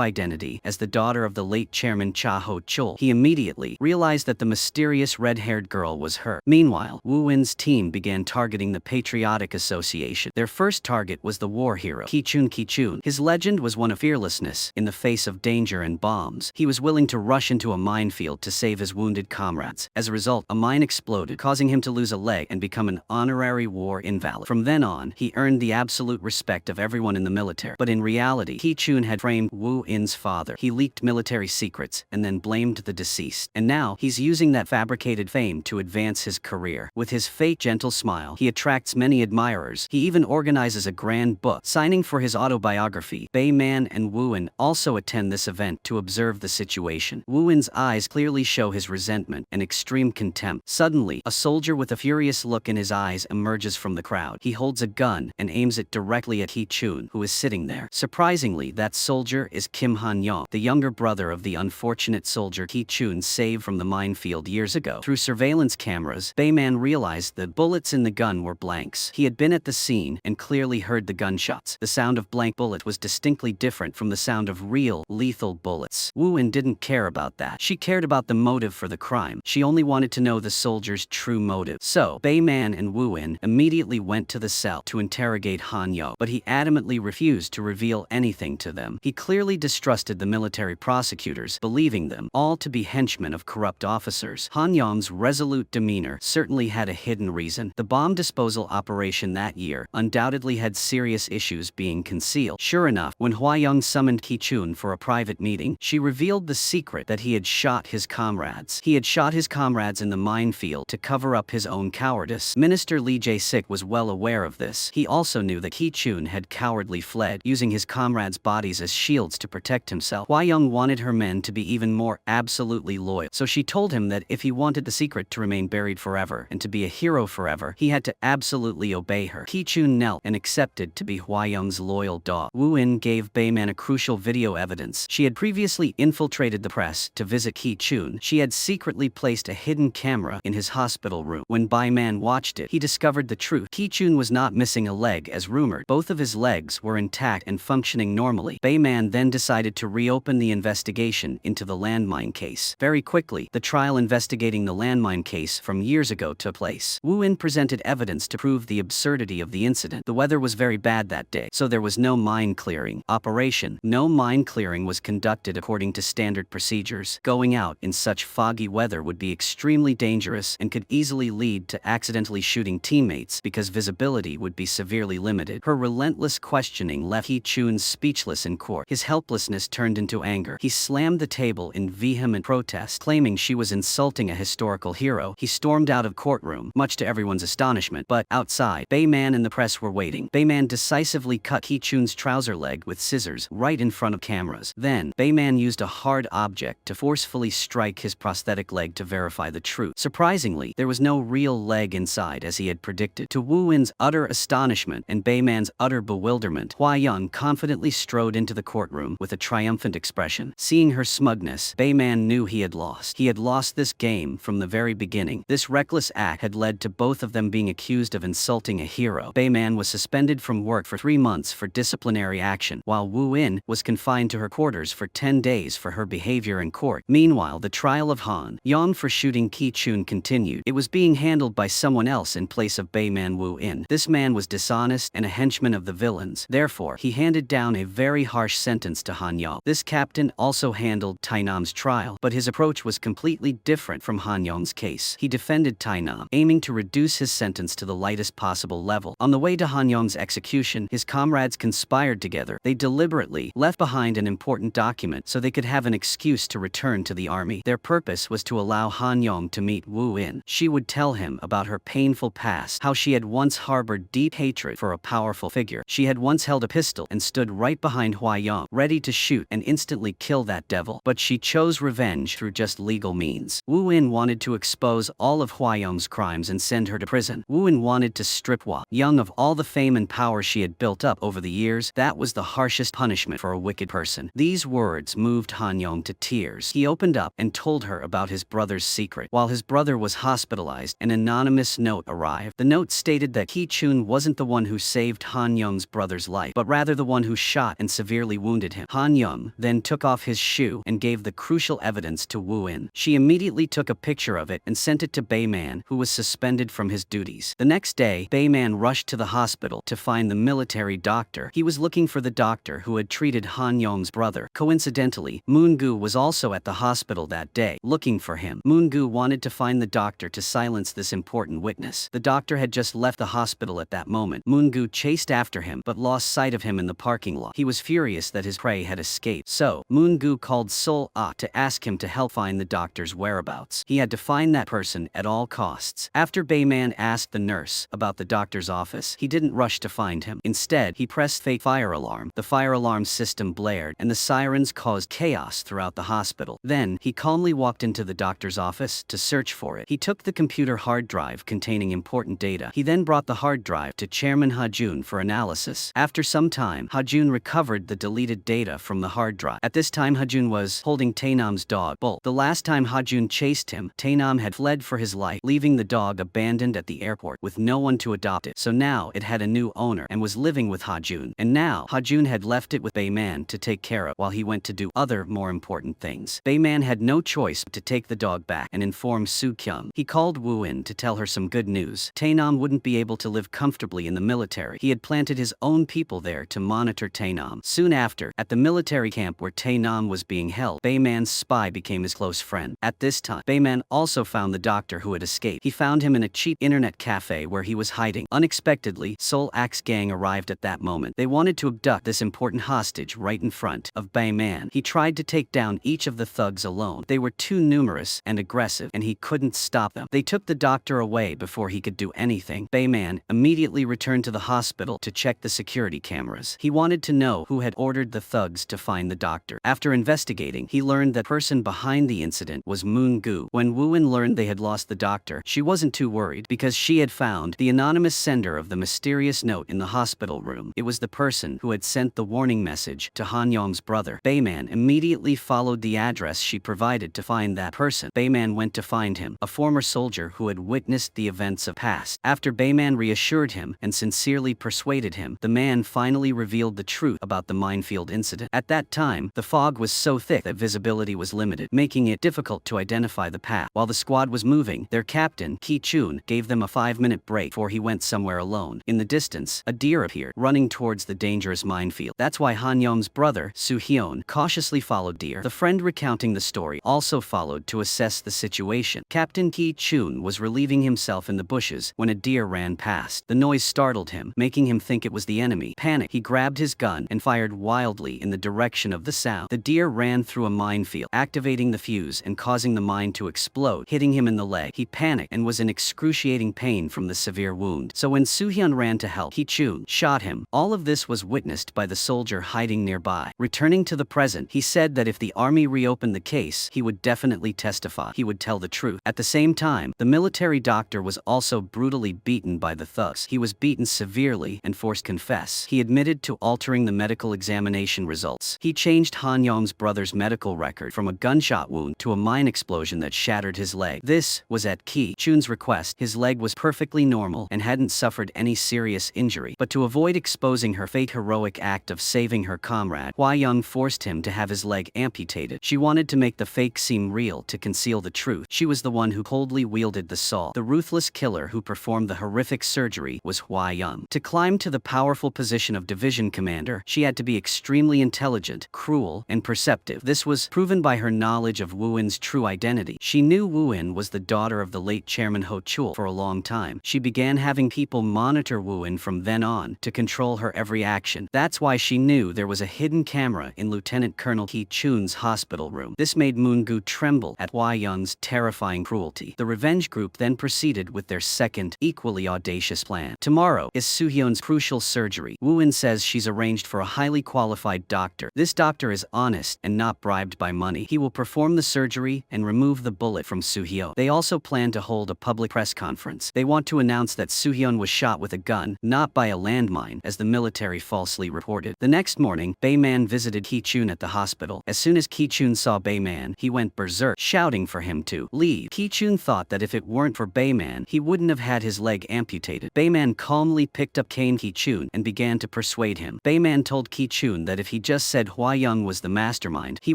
identity as the daughter of the late chairman Cha Ho-chul. He immediately realized that the mysterious red-haired girl was her. Meanwhile, Wuin's team began targeting the Patriotic Association. Their first target was the war hero, Kichun. His legend was one of fearlessness in the face of danger and bombs. He was willing to rush into a minefield to save his wounded comrades. As a result, a mine exploded, causing him to lose a leg and become an honorary war invalid. From then on, he earned the absolute respect of everyone in the military. But in reality, Kichun had framed Wuin's father. He leaked military secrets and then blamed the deceased. And now, he's using that fabricated fame to advance his career. With his fake gentle smile, he attracts many admirers. He even organizes a grand book signing for his autobiography. Bayman and Wuin also attend this event to observe the situation. Wuin's eyes clearly show his resentment and extreme contempt. Suddenly, a soldier with a furious look in his eyes emerges from the crowd. He holds a gun and aims it directly at Kichun, who is sitting there. Surprisingly, that soldier is Kim Han-yong, the younger brother of the unfortunate soldier Kichun saved from the minefield years ago. Through surveillance cameras, Bayman realized the bullets in the gun were blanks. He had been at the scene and clearly heard the gunshots. The sound of blank bullets was distinctly different from the sound of real, lethal bullets. Wuin didn't care about that. She cared about the motive for the crime. She only wanted to know the soldier's true motive. So, Bayman and Wuin immediately went to the cell to interrogate Han-yong, but he adamantly refused to reveal anything to them. He clearly distrusted the military prosecutors, believing them all to be henchmen of corrupt officers. Han-yong's resolute demeanor certainly had a hidden reason. The bomb disposal operation that year undoubtedly had serious issues being concealed. Sure enough, when Hayong summoned Kichun for a private meeting, she revealed the secret that he had shot his comrades. He had shot his comrades in the minefield to cover up his own cowardice. Minister Lee Jae-sik was well aware of this. He also knew that Kichun had cowardly fled, using his comrades' bodies as shields to protect himself. Hayong wanted her men to be even more absolutely loyal, so she told him that if he wanted the secret to remain buried forever and to be a hero forever, he had to absolutely obey her. Kichun knelt and accepted to be Hayong's loyal dog. Wuin gave Bayman a crucial video evidence. She had previously infiltrated the press to visit Kichun. She had secretly placed a hidden camera in his hospital room. When Bayman watched it, he discovered the truth. Kichun was not missing a leg as rumored. Both of his legs were intact and functioning normally. Bayman then decided to reopen the investigation into the landmine case. Very quickly, the trial investigating the landmine case from years ago took place. Wuin presented evidence to prove the absurdity of the incident. The weather was very bad that day, so there was no mine clearing operation. No mine clearing was conducted according to standard procedures. Going out in such foggy weather would be extremely dangerous and could easily lead to accidentally shooting teammates because visibility would be severely limited. Her relentless questioning left Hee-chun speechless in court. His helplessness turned into anger. He slammed the table in vehement protest, claiming she was insulting a historical hero. He stormed out of courtroom, much to everyone's astonishment, but outside, Bayman and the press were waiting. Bayman decisively cut Hee-chun's trouser leg with scissors right in front of cameras. Then, Bayman used a hard object to forcefully strike his prosthetic leg to verify the truth. Surprisingly, there was no real leg inside as he had predicted. To Wuin's utter astonishment and Bayman's utter bewilderment, Hayong confidently strode into the courtroom with a triumphant expression. Seeing her smugness, Bayman knew he had lost. He had lost this game from the very beginning. This reckless act had led to both of them being accused of insulting a hero. Bayman was suspended from work for 3 months for disciplinary action, while Wuin was confined to her quarters for 10 days for her behavior in court. Meanwhile, the trial of Hayong for shooting Hee-chun continued. It was being handled by someone else in place of Bayman Wuin. This man was dishonest and a henchman of the villains. Therefore, he handed down a very harsh sentence to Hayong. This captain also handled Tynam's trial, but his approach was completely different from Hayong's case. He defended Tynam, aiming to reduce his sentence to the lightest possible level. On the way to Hayong's execution, his comrades conspired together. They deliberately left behind an important document so they could have an excuse to return to the army. Their purpose was to allow Hayong to meet Wuin. She would tell him about her painful past, how she had once harbored deep hatred for a powerful figure. She had once held a pistol and stood right behind Hayong, ready to shoot and instantly kill that devil. But she chose revenge through just legal means. Wuin wanted to expose all of Hayong's crimes and send her to prison. Wuin wanted to strip Hayong of all the fame and power she had built up over the years. That was the harshest punishment for a wicked person. These words moved Hayong to tears. He opened up and told her about his brother's secret. While his brother was hospitalized, an anonymous note arrived. The note stated that Hee-chun wasn't the one who saved Hayong's brother's life, but rather the one who shot and severely wounded him. Hayong then took off his shoe and gave the crucial evidence to Wuin. She immediately took a picture of it and sent it to Bayman, who was suspended from his duties. The next day, Bayman rushed to the hospital to find the military doctor. He was looking for the doctor who had treated Hayong's brother. Coincidentally, Mongu was also at the hospital that day, looking for him. Mongu wanted to find the doctor to silence this important witness. The doctor had just left the hospital at that moment. Mongu chased after him but lost sight of him in the parking lot. He was furious that his prey had escaped. So, Mongu called Sol-ah to ask him to help find the doctor's whereabouts. He had to find that person at all costs. After Bayman asked the nurse about the doctor's office, he didn't rush to find him. Instead, he pressed fake fire alarm. The fire alarm system blared, and the sirens caused chaos throughout the hospital. Then, he calmly walked into the doctor's office to search for it. He took the computer hard drive containing important data. He then brought the hard drive to Chairman Ha-jun for analysis. After some time, Ha-jun recovered the deleted data from the hard drive. At this time, Ha-jun was holding Tynam's dog, Bull. The last time Ha-jun chased him, Tynam had fled for his life, leaving the dog abandoned at the airport with no one to adopt it. So now it had a new owner and was living with Ha-jun. And now, Ha-jun had left it with Bayman to take care of while he went to do other more important things. Bayman had no choice but to take the dog back and inform Soo-kyung. He called Wuin to tell her some good news. Tynam wouldn't be able to live comfortably in the military. He had planted his own people there to monitor Tynam. Soon after, at the military camp where Tynam was being held, Bayman's spy became his close friend. At this time, Bayman also found the doctor who had escaped. He found him in a cheap internet cafe where he was hiding. Unexpectedly, Sol-ak's gang arrived at that moment. They wanted to abduct this important hostage right in front of Bayman. He tried to take down each of the thugs alone. They were too numerous and aggressive, and he couldn't stop them. They took the doctor away before he could do anything. Bayman immediately returned to the hospital to check the security cameras. He wanted to know who had ordered the thugs to find the doctor. After investigating, he learned that the person behind the incident was Mongu. When Wuin learned they had lost the doctor, she wasn't too worried because she had found the anonymous sender of the mysterious note in the hospital room. It was the person who had sent the warning message to Hayong's brother. Bayman immediately followed the address she provided to find that person. Bayman went to find him, a former soldier who had witnessed the events of past. After Bayman reassured him and sincerely persuaded him, the man finally revealed the truth about the the minefield incident. At that time, the fog was so thick that visibility was limited, making it difficult to identify the path. While the squad was moving, their captain, Ki-chun, gave them a 5-minute break before he went somewhere alone. In the distance, a deer appeared, running towards the dangerous minefield. That's why Hayong's brother, Soo-hyun, cautiously followed deer. The friend recounting the story also followed to assess the situation. Captain Ki-chun was relieving himself in the bushes when a deer ran past. The noise startled him, making him think it was the enemy. Panicked, he grabbed his gun and fired wildly in the direction of the sound. The deer ran through a minefield, activating the fuse and causing the mine to explode, hitting him in the leg. He panicked and was in excruciating pain from the severe wound. So when Soo-hyun ran to help, Ki-chun shot him. All of this was witnessed by the soldier hiding nearby. Returning to the present, he said that if the army reopened the case, he would definitely testify. He would tell the truth. At the same time, the military doctor was also brutally beaten by the thugs. He was beaten severely and forced to confess. He admitted to altering the medical examination results. He changed Hayong's brother's medical record from a gunshot wound to a mine explosion that shattered his leg. This was at Ki-chun's request. His leg was perfectly normal and hadn't suffered any serious injury. But to avoid exposing her fake heroic act of saving her comrade, Hayong forced him to have his leg amputated. She wanted to make the fake seem real to conceal the truth. She was the one who coldly wielded the saw. The ruthless killer who performed the horrific surgery was Hayong. To climb to the powerful position of division commander, she had to be extremely intelligent, cruel, and perceptive. This was proven by her knowledge of Wuin's true identity. She knew Wuin was the daughter of the late chairman Ho Chul for a long time. She began having people monitor Wuin from then on to control her every action. That's why she knew there was a hidden camera in Lieutenant Colonel Ki-chun's hospital room. This made Mongu tremble at Hayong's terrifying cruelty. The revenge group then proceeded with their second, equally audacious plan. Tomorrow is Soo-hyun's crucial surgery. Wuin says she's arranged for a highly qualified doctor. This doctor is honest and not bribed by money. He will perform the surgery and remove the bullet from Soo-hyun. They also plan to hold a public press conference. They want to announce that Soo-hyun was shot with a gun, not by a landmine, as the military falsely reported. The next morning, Bae-man visited Ki-chun at the hospital. As soon as Ki-chun saw Bae-man, he went berserk, shouting for him to leave. Ki-chun thought that if it weren't for Bae-man, he wouldn't have had his leg amputated. Bae-man calmly picked up Ki-chun and began to persuade him. Bae-man told Ki-chun that if he just said Hayong was the mastermind, he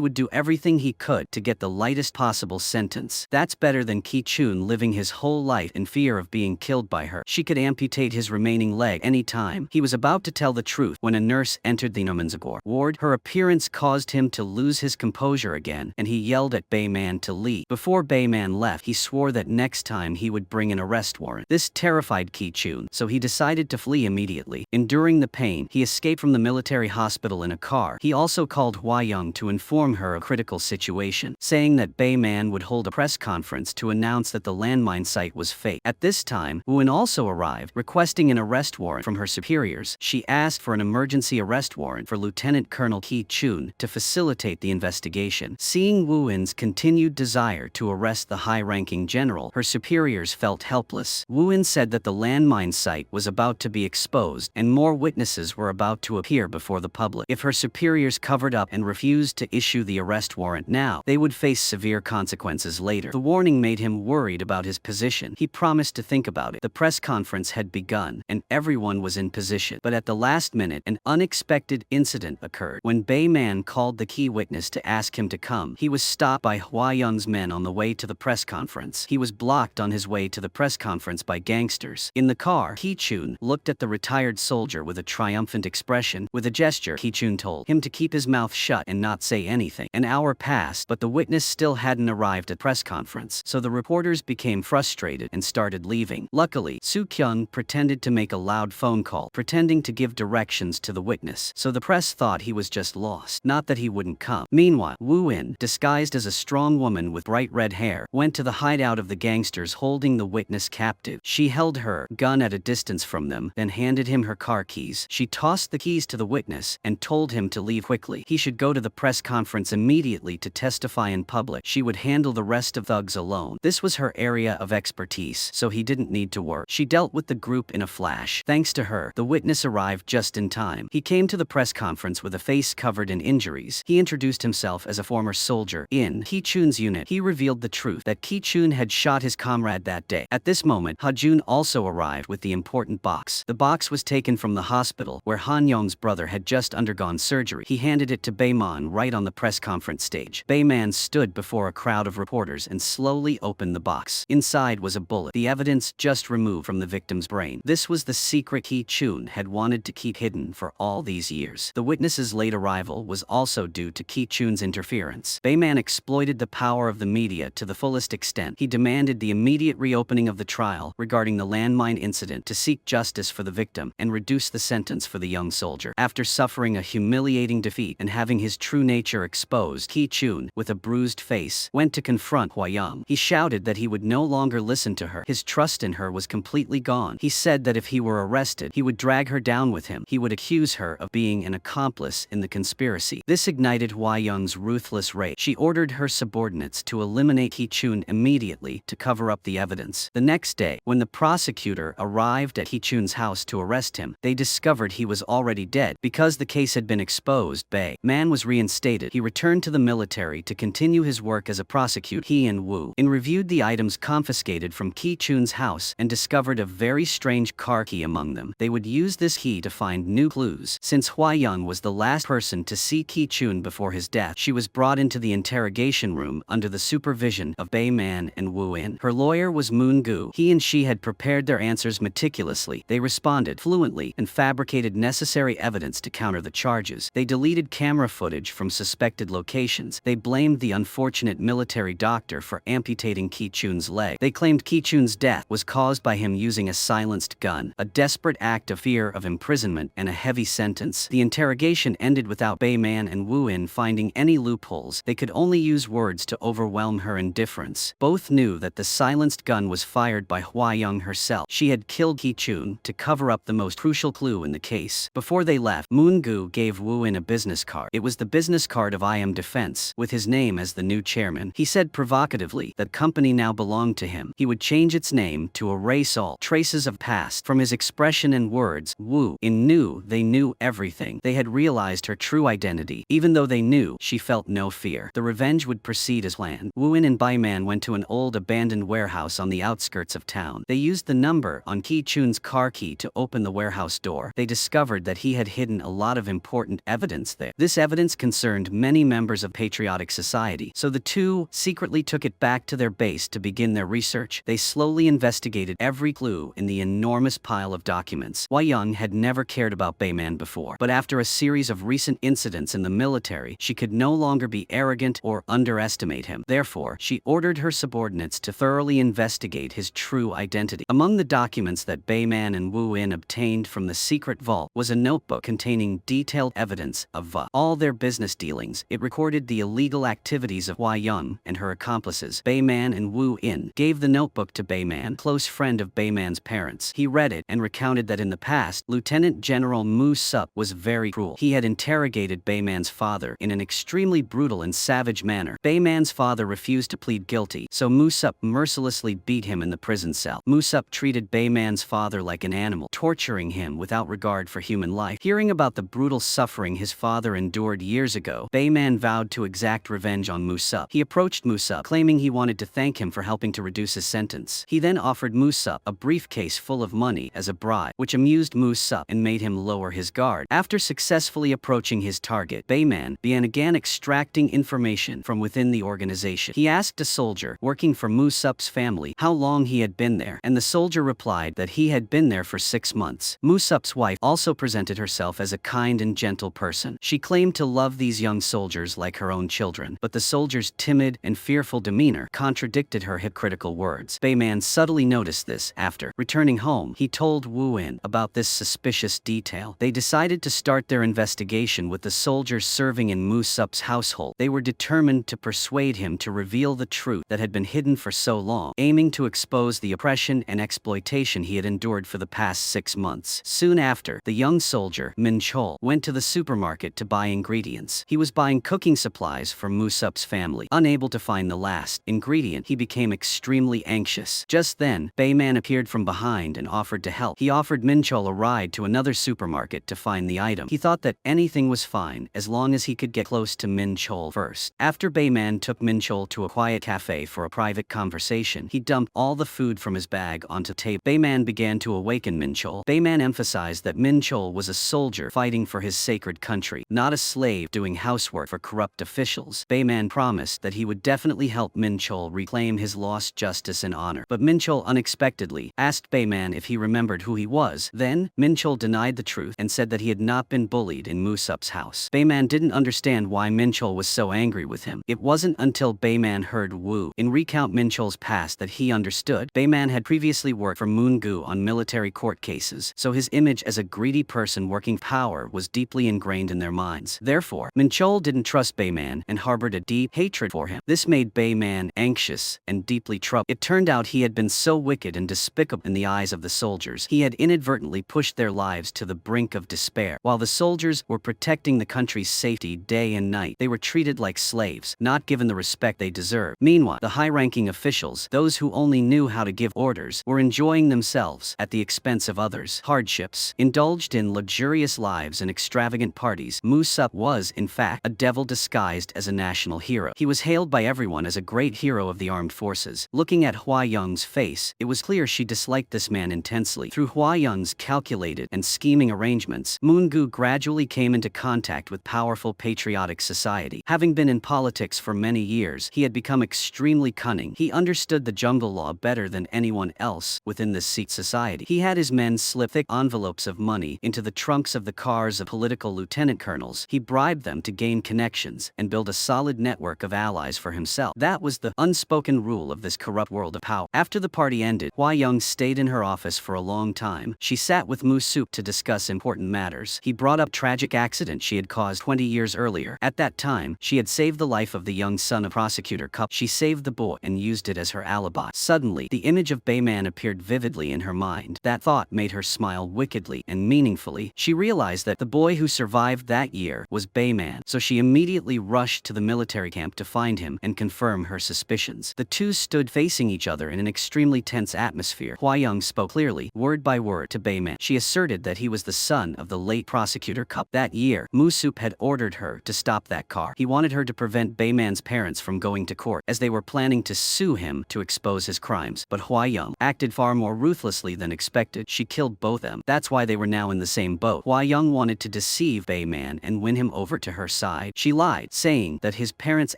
would do everything he could to get the lightest possible sentence. That's better than Ki-chun living his whole life in fear of being killed by her. She could amputate his remaining leg any time. He was about to tell the truth when a nurse entered the Nomanzagor ward. Her appearance caused him to lose his composure again, and he yelled at Bae-man to leave. Before Bae-man left, he swore that next time he would bring an arrest warrant. This terrified Ki-chun, so he decided to flee immediately. Enduring the pain, he escaped from the military hospital in a car. He also called Hayong to inform her of a critical situation, saying that Bae-man would hold a press conference to announce that the landmine site was fake. At this time, Wuin also arrived, requesting an arrest warrant from her superiors. She asked for an emergency arrest warrant for Lieutenant Colonel Ki-chun to facilitate the investigation. Seeing Wuin's continued desire to arrest the high-ranking general, her superiors felt helpless. Wuin said that the landmine site was about to be exposed and more witnesses were about to appear before the public. If her superiors covered up and refused to issue the arrest warrant now, they would face severe consequences later. The warning made him worried about his position. He promised to think about it. The press conference had begun, and everyone was in position. But at the last minute, an unexpected incident occurred. When Bae-man called the key witness to ask him to come, he was stopped by Hayong's men on the way to the press conference. He was blocked on his way to the press conference by gangsters. In the car, Ki-chun looked at the retired soldier with a triumphant expression. With a gesture, Ki-chun told him to keep his mouth shut and not say anything. An hour passed, but the witness still hadn't arrived at press conference, so the reporters became frustrated and started leaving. Luckily, Soo-hyun pretended to make a loud phone call, pretending to give directions to the witness, so the press thought he was just lost, not that he wouldn't come. Meanwhile, Wuin, disguised as a strong woman with bright red hair, went to the hideout of the gangsters holding the witness captive. She held her gun at a distance from them, then handed him her car keys. She tossed the keys to the witness and told him to leave quickly. He should go to the press conference immediately to testify in public. She would handle the rest of thugs alone. This was her area of expertise, so he didn't need to work. She dealt with the group in a flash. Thanks to her, the witness arrived just in time. He came to the press conference with a face covered in injuries. He introduced himself as a former soldier in Ki-chun's unit. He revealed the truth that Ki-chun had shot his comrade that day. At this moment, Ha-jun also arrived with the important box. The box was taken from the hospital where Han-yong's brother had just undergone surgery. He handed it to Bayman right on the press conference stage. Bayman stood before a crowd of reporters and slowly opened the box. Inside was a bullet, the evidence just removed from the victim's brain. This was the secret Ki-chun had wanted to keep hidden for all these years. The witness's late arrival was also due to Ki-chun's interference. Bayman exploited the power of the media to the fullest extent. He demanded the immediate reopening of the trial regarding the landmine incident to seek justice for the victim and reduce the sentence for the young soldier. After suffering a humiliating defeat and having his true nature exposed, Ki-chun, with a bruised face, went to confront Hayong. He shouted that he would no longer listen to her. His trust in her was completely gone. He said that if he were arrested, he would drag her down with him. He would accuse her of being an accomplice in the conspiracy. This ignited Hayong's ruthless rage. She ordered her subordinates to eliminate Ki-chun immediately to cover up the evidence. The next day, when the prosecutor arrived at Ki-chun's house to arrest him, they discovered he was already dead. Because the case had been exposed, Bayman was reinstated. He returned to the military to continue his work as a prosecutor. He and Wuin reviewed the items confiscated from Ki-chun's house and discovered a very strange car key among them. They would use this key to find new clues. Since Hayong was the last person to see Ki-chun before his death, she was brought into the interrogation room under the supervision of Bayman and Wuin. Her lawyer was Mongu. He and she had prepared their answers meticulously. They responded fluently and fabricated necessary evidence to counter the charges. They deleted camera footage from suspected locations. They blamed the unfortunate military doctor for amputating Ki-chun's leg. They claimed Ki-chun's death was caused by him using a silenced gun, a desperate act of fear of imprisonment and a heavy sentence. The interrogation ended without Bayman and Wuin finding any loopholes. They could only use words to overwhelm her indifference. Both knew that the silenced gun was fired by Hayong herself. She had killed Ki-chun to cover up the most crucial clue in the case. Before they left, Mongu gave Wuin a business card. It was the business card of IM Defense, with his name as the new chairman. He said provocatively that company now belonged to him. He would change its name to erase all traces of past. From his expression and words, Wuin knew they knew everything. They had realized her true identity. Even though they knew, she felt no fear. The revenge would proceed as planned. Wuin and Bayman went to an old abandoned warehouse on the outskirts of town. They used the number on Ki-chun's car key to open the warehouse door. They discovered that he had hidden a lot of important evidence there. This evidence concerned many members of patriotic society, so the two secretly took it back to their base to begin their research. They slowly investigated every clue in the enormous pile of documents. Hayong had never cared about Bayman before, but after a series of recent incidents in the military, she could no longer be arrogant or underestimate him. Therefore, she ordered her subordinates to thoroughly investigate his true identity. Among the documents that Bayman and Wuin obtained from the secret vault was a notebook containing detailed evidence of all their business dealings. It recorded the illegal activities of Hayong and her accomplices. Bayman and Wuin gave the notebook to Bayman, close friend of Bayman's parents. He read it and recounted that in the past, Lieutenant General Mu Sup was very cruel. He had interrogated Bayman's father in an extremely brutal and savage manner. Bayman's father refused to plead guilty, so Mu Sup mercilessly beat him in the prison cell. Mu Sup treated Bayman's father like an animal, torturing him without regard for human life. Hearing about the brutal suffering his father endured years ago, Bayman vowed to exact revenge on Mu Sup. He approached Mu Sup, claiming he wanted to thank him for helping to reduce his sentence. He then offered Mu Sup a briefcase full of money as a bribe, which amused Mu Sup and made him lower his guard. After successfully approaching his target, Bayman began again extracting information from within the organization. He asked a soldier working for Mu Sup's family how long he had been there, and the soldier replied that he had been there for 6 months. Mu Sup's wife also presented herself as a kind and gentle person. She claimed to love these young soldiers like her own children, but the soldiers' timid and fearful demeanor contradicted her hypocritical words. Bayman subtly noticed this. After returning home, he told Wuin about this suspicious detail. They decided to start their investigation with the soldiers serving in Mu Sup's household. They were determined to persuade him to reveal the truth that had been hidden for so long, aiming to expose the oppression and exploitation he had endured for the past 6 months. Soon after, the young soldier, Min Chol, went to the supermarket to buy ingredients. He was buying cooking supplies for Mu Sup's family. Unable to find the last ingredient, he became extremely anxious. Just then, Bayman appeared from behind and offered to help. He offered Min Chol a ride to another supermarket to find the item. He thought that anything was fine as long as he could get close to Min Chol first. After Bayman took Min Chol to a quiet cafe for a private conversation, he dumped all the food from his bag onto the table. Bayman began to awaken Min Chol. Bayman emphasized that Min Chol was a soldier fighting for his sacred country, not a slave doing housework for corrupt officials. Bayman promised that he would definitely help Minchol reclaim his lost justice and honor. But Minchol unexpectedly asked Bayman if he remembered who he was. Then, Minchol denied the truth and said that he had not been bullied in Musup's house. Bayman didn't understand why Minchol was so angry with him. It wasn't until Bayman heard Wu recount Minchol's past that he understood. Bayman had previously worked for Mongu on military court cases, so his image as a greedy person working power was deeply ingrained in their minds. Therefore, Minchol didn't trust Bayman and harbored a deep hatred for him. This made Bayman anxious and deeply troubled. It turned out he had been so wicked and despicable in the eyes of the soldiers. He had inadvertently pushed their lives to the brink of despair. While the soldiers were protecting the country's safety day and night, they were treated like slaves, not given the respect they deserved. Meanwhile, the high-ranking officials, those who only knew how to give orders, were enjoying themselves at the expense of others. Hardships, indulged in luxurious lives and extravagant parties. Musup was, in fact, a devil disguised as a national hero. He was hailed by everyone as a great hero of the armed forces. Looking at Hayong's face, it was clear she disliked this man intensely. Through Hayong's calculated and scheming arrangements, Mongu gradually came into contact with powerful patriotic society. Having been in politics for many years, he had become extremely cunning. He understood the jungle law better than anyone else within this secret society. He had his men slip thick envelopes of money into the trunks of the cars of political lieutenant colonels. He bribed them to gain connections and build a solid network of allies for himself. That was the unspoken rule of this corrupt world of power. After the party ended, Hayong stayed in her office for a long time. She sat with Musup to discuss important matters. He brought up a tragic accident she had caused 20 years earlier. At that time, she had saved the life of the young son of prosecutor couple. She saved the boy and used it as her alibi. Suddenly, the image of Bayman appeared vividly in her mind. That thought made her smile wickedly and meaningfully. She realized that the boy who survived that year was Bayman, so she immediately rushed to the military camp to find him and confirm her suspicions. The two stood facing each other in an extremely tense atmosphere. Hayong spoke clearly, word by word, to Bayman. She asserted that he was the son of the late prosecutor couple. That year, Musup had ordered her to stop that car. He wanted her to prevent Bayman's parents from going to court, as they were planning to sue him to expose his crimes. But Hayong acted far more ruthlessly than expected. She killed both of them. That's why they were now in the same boat. Hayong wanted to deceive Bayman and win him over to her side. She lied, saying that his parents'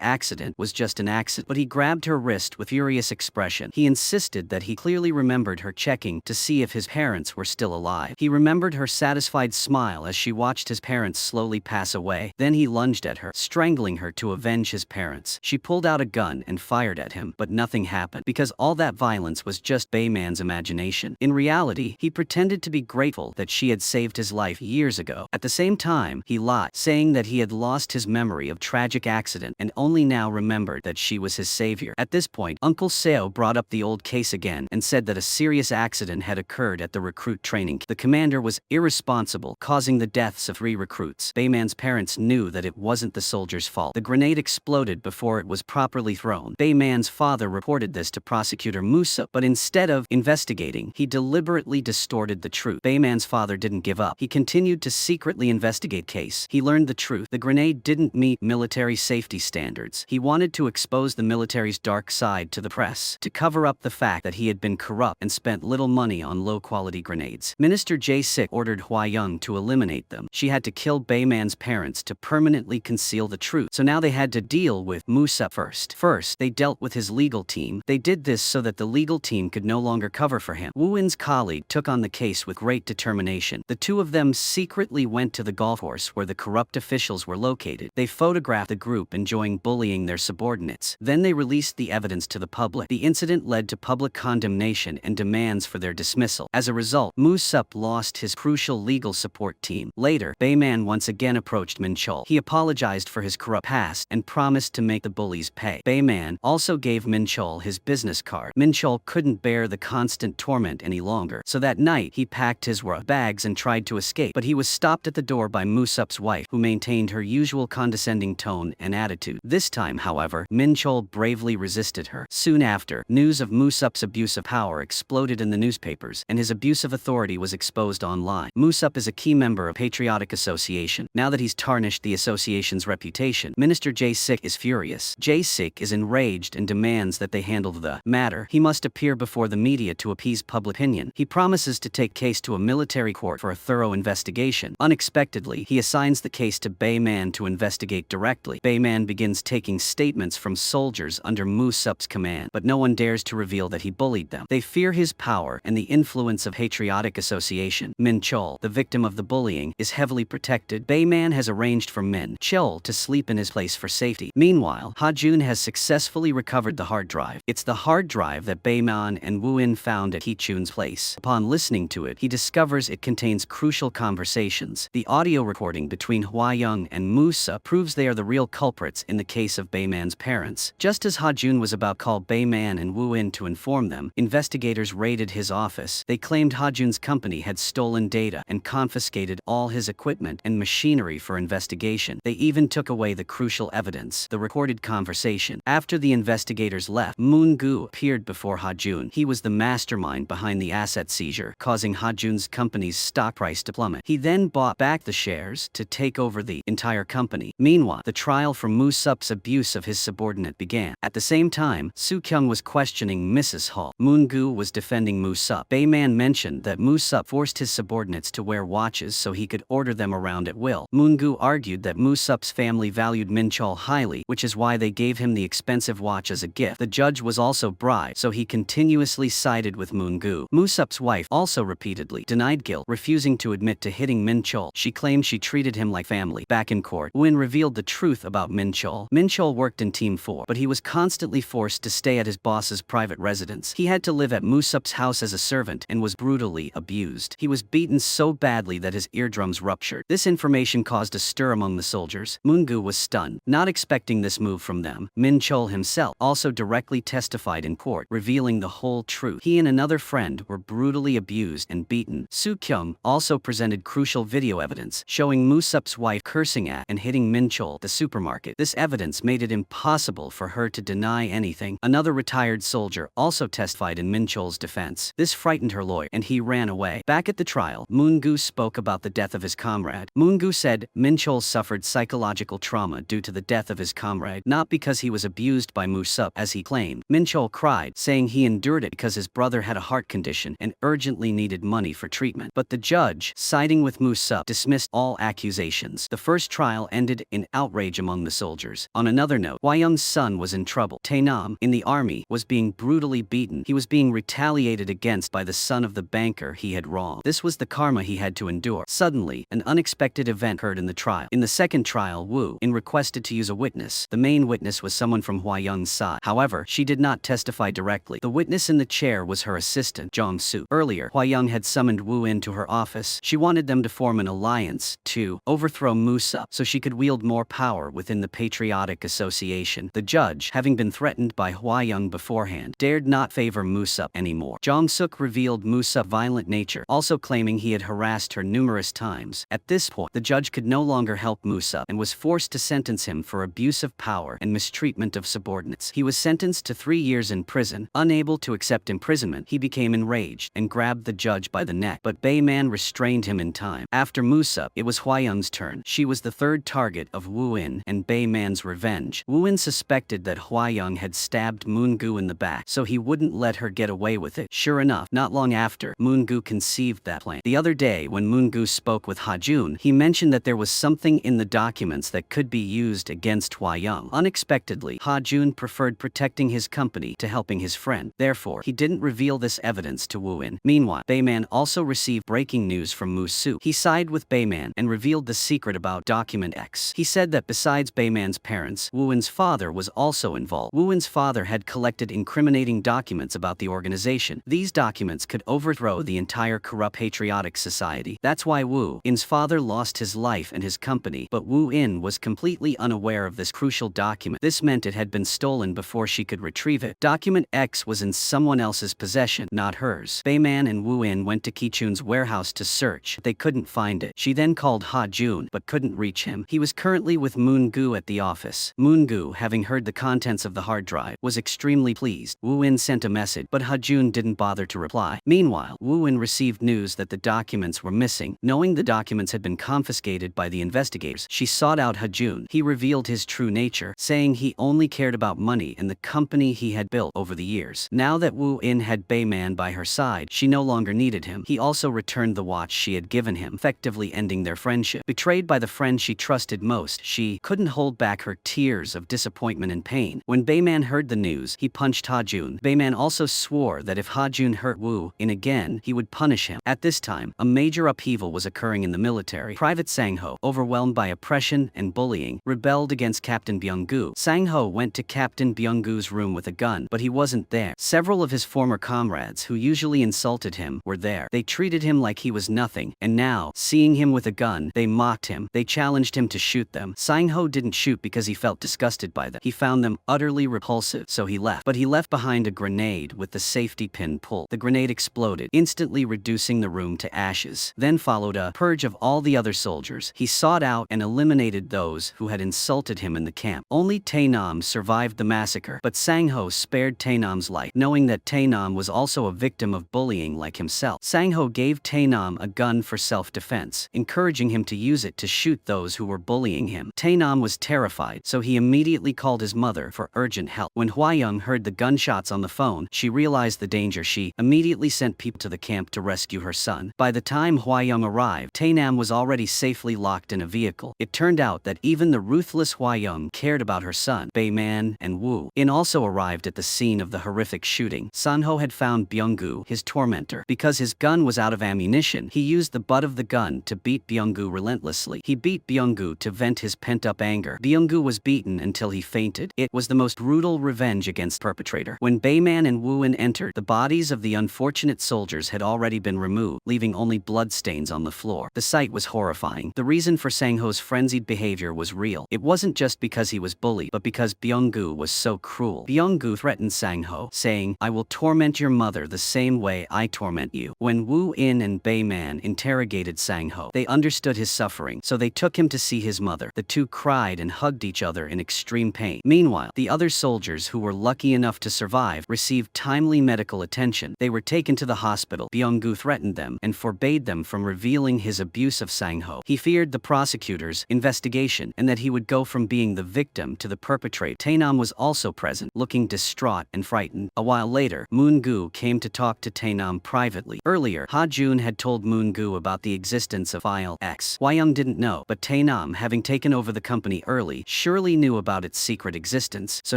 accident was just an accident, but he grabbed her wrist with furious expression. He insisted that he clearly remembered her checking to see if his parents were still alive. He remembered her satisfied smile as she watched his parents slowly pass away. Then he lunged at her, strangling her to avenge his parents. She pulled out a gun and fired at him, but nothing happened, because all that violence was just Bayman's imagination. In reality, he pretended to be grateful that she had saved his life years ago. At the same time, he lied, saying that he had lost his memory of tragic accident and only now remembered that she was his savior. At this point, Uncle Seo brought up the old case again and said that a serious accident had occurred at the recruit training camp. The commander was irresponsible, causing the deaths of 3 recruits. Bayman's parents knew that it wasn't the soldiers' fault. The grenade exploded before it was properly thrown. Bayman's father reported this to prosecutor Musup, but instead of investigating, he deliberately distorted the truth. Bayman's father didn't give up. He continued to secretly investigate the case. He learned the truth. The grenade didn't meet military safety standards. He wanted to expose the military's dark side to the press, to cover up the fact that he had been corrupt and spent little money on low-quality grenades. Minister Jae-sik ordered Hayong to eliminate them. She had to kill Bayman's parents to permanently conceal the truth, so now they had to deal with Musup first. First, they dealt with his legal team. They did this so that the legal team could no longer cover for him. Wuin's colleague took on the case with great determination. The two of them secretly went to the golf course where the corrupt officials were located. They photographed the group enjoying bullying their subordinates. Then they released the evidence to the public. The incident led to public condemnation and demands for their dismissal. As a result, Musup lost his crucial legal support team. Later, Bayman once again approached Minchol. He apologized for his corrupt past and promised to make the bullies pay. Bayman also gave Minchol his business card. Minchol couldn't bear the constant torment any longer, so that night he packed his bags and tried to escape, but he was stopped at the door by Musup's wife, who maintained her usual condescending tone and attitude. This time, however, Minchol bravely resisted her. Soon after, news of Musup's abuse of power exploded in the newspapers, and his abuse of authority was exposed online. Musup is a key member of Patriotic Association. Now that he's tarnished the association's reputation, Minister Jae-sik is furious. Jae-sik is enraged and demands that they handle the matter. He must appear before the media to appease public opinion. He promises to take case to a military court for a thorough investigation. investigation. Unexpectedly, he assigns the case to Bayman to investigate directly. Bayman begins taking statements from soldiers under Musup's command, but no one dares to reveal that he bullied them. They fear his power and the influence of patriotic association. Min Chol, the victim of the bullying, is heavily protected. Bayman has arranged for Min Chol to sleep in his place for safety. Meanwhile, Ha-jun has successfully recovered the hard drive. It's the hard drive that Bayman and Wuin found at Hee-chun's place. Upon listening to it, he discovers it contains crucial conversations. The audio recording between Hayong and Musa proves they are the real culprits in the case of Bayman's parents. Just as Ha-jun was about to call Bayman and Wuin to inform them, investigators raided his office. They claimed Ha-jun's company had stolen data and confiscated all his equipment and machinery for investigation. They even took away the crucial evidence, the recorded conversation. After the investigators left, Mongu appeared before Ha-jun. He was the mastermind behind the asset seizure, causing Ha-jun's company's stock price to plummet. He then bought back the shares to take over the entire company. Meanwhile, the trial for Musup's abuse of his subordinate began. At the same time, Soo-kyung was questioning Mrs. Hall. Mongu was defending Musup. Bayman mentioned that Musup forced his subordinates to wear watches so he could order them around at will. Mongu argued that Musup's family valued Min Chol highly, which is why they gave him the expensive watch as a gift. The judge was also bribed, so he continuously sided with Mongu. Musup's wife also repeatedly denied guilt, refusing to admit to hitting Min Chol. She claimed she treated him like family. Back in court, Wuin revealed the truth about Min Chol. Min Chol worked in Team 4, but he was constantly forced to stay at his boss's private residence. He had to live at Musup's house as a servant and was brutally abused. He was beaten so badly that his eardrums ruptured. This information caused a stir among the soldiers. Mongu was stunned, not expecting this move from them. Min Chol himself also directly testified in court, revealing the whole truth. He and another friend were brutally abused and beaten. Soo-kyung also presented crucial video evidence showing Musup's wife cursing at and hitting Min Chol at the supermarket. This evidence made it impossible for her to deny anything. Another retired soldier also testified in Min Chol's defense. This frightened her lawyer, and he ran away. Back at the trial, Mongu spoke about the death of his comrade. Mongu said Min Chol suffered psychological trauma due to the death of his comrade, not because he was abused by Musup as he claimed. Min Chol cried, saying he endured it because his brother had a heart condition and urgently needed money for treatment. But the judge, siding with Musup, dismissed all accusations. The first trial ended in outrage among the soldiers. On another note, Hayong's son was in trouble. Tynam, in the army, was being brutally beaten. He was being retaliated against by the son of the banker he had wronged. This was the karma he had to endure. Suddenly, an unexpected event occurred in the trial. In the second trial, Wuin requested to use a witness. The main witness was someone from Hayong's side. However, she did not testify directly. The witness in the chair was her assistant, Jong-soo. Earlier, Hayong had summoned Wuin to her office. She wanted them to form an alliance to overthrow Musup so she could wield more power within the patriotic association. The judge, having been threatened by Hayong beforehand, dared not favor Musup anymore. Jong-suk revealed Musup's violent nature, also claiming he had harassed her numerous times. At this point, the judge could no longer help Musup and was forced to sentence him for abuse of power and mistreatment of subordinates. He was sentenced to 3 years in prison. Unable to accept imprisonment, he became enraged and grabbed the judge by the neck, but Bayman restrained him in time. After Musup, it was Hayong's turn. She was the third target of Wuin and Bayman's revenge. Wuin suspected that Hayong had stabbed Mongu in the back, so he wouldn't let her get away with it. Sure enough, not long after, Mongu conceived that plan. The other day, when Mongu spoke with Ha-jun, he mentioned that there was something in the documents that could be used against Hayong. Unexpectedly, Ha-jun preferred protecting his company to helping his friend. Therefore, he didn't reveal this evidence to Wuin. Meanwhile, Bayman also received breaking news from Musu. He sided with Bayman and revealed the secret about Document X. He said that besides Bayman's parents, Wuin's father was also involved. Wuin's father had collected incriminating documents about the organization. These documents could overthrow the entire corrupt patriotic society. That's why Wuin's father lost his life and his company, but Wuin was completely unaware of this crucial document. This meant it had been stolen before she could retrieve it. Document X was in someone else's possession, not hers. Bayman and Wuin went to Kichun's warehouse to search, but they couldn't find it. She then called Ha-jun, but couldn't reach him. He was currently with Mongu at the office. Mongu, having heard the contents of the hard drive, was extremely pleased. Wuin sent a message, but Ha-jun didn't bother to reply. Meanwhile, Wuin received news that the documents were missing. Knowing the documents had been confiscated by the investigators, she sought out Ha-jun. He revealed his true nature, saying he only cared about money and the company he had built over the years. Now that Wuin had Bayman by her side, she no longer needed him. He also returned the watch she had given soften him, effectively ending their friendship. Betrayed by the friend she trusted most, she couldn't hold back her tears of disappointment and pain. When Bayman heard the news, he punched Ha-jun. Bayman also swore that if Ha-jun hurt Wuin again, he would punish him. At this time, a major upheaval was occurring in the military. Private Sang-ho, overwhelmed by oppression and bullying, rebelled against Captain Byung-gu. Sang-ho went to Captain Byung-gu's room with a gun, but he wasn't there. Several of his former comrades, who usually insulted him, were there. They treated him like he was nothing, and now, seeing him with a gun, they mocked him. They challenged him to shoot them. Sang-ho didn't shoot because he felt disgusted by them. He found them utterly repulsive, so he left. But he left behind a grenade with the safety pin pulled. The grenade exploded, instantly reducing the room to ashes. Then followed a purge of all the other soldiers. He sought out and eliminated those who had insulted him in the camp. Only Tynam survived the massacre, but Sang-ho spared Tynam's life, knowing that Tynam was also a victim of bullying like himself. Sang-ho gave Tynam a gun for self-defense, encouraging him to use it to shoot those who were bullying him. Tynam was terrified, so he immediately called his mother for urgent help. When Hayong heard the gunshots on the phone, she realized the danger. She immediately sent people to the camp to rescue her son. By the time Hayong arrived, Tynam was already safely locked in a vehicle. It turned out that even the ruthless Hayong cared about her son. Bayman and Wuin also arrived at the scene of the horrific shooting. Sanho had found Byung-gu, his tormentor. Because his gun was out of ammunition, he used the butt of the gun to beat Byung-gu relentlessly. He beat Byung-gu to vent his pent-up anger. Byung-gu was beaten until he fainted. It was the most brutal revenge against the perpetrator. When Bayman and Wuin entered, the bodies of the unfortunate soldiers had already been removed, leaving only bloodstains on the floor. The sight was horrifying. The reason for Sang-ho's frenzied behavior was real. It wasn't just because he was bullied, but because Byung-gu was so cruel. Byung-gu threatened Sang-ho, saying, "I will torment your mother the same way I torment you." When Wuin and Bayman interrogated Sang-ho, they understood his suffering, so they took him to see his mother. The two cried and hugged each other in extreme pain. Meanwhile, the other soldiers who were lucky enough to survive received timely medical attention. They were taken to the hospital. Byung-gu threatened them and forbade them from revealing his abuse of Sang-ho. He feared the prosecutor's investigation and that he would go from being the victim to the perpetrator. Tynam was also present, looking distraught and frightened. A while later, Mongu came to talk to Tynam privately. Earlier, Ha-jun had told Mongu about the existence of File X. Hayong didn't know, but Tynam, having taken over the company early, surely knew about its secret existence. So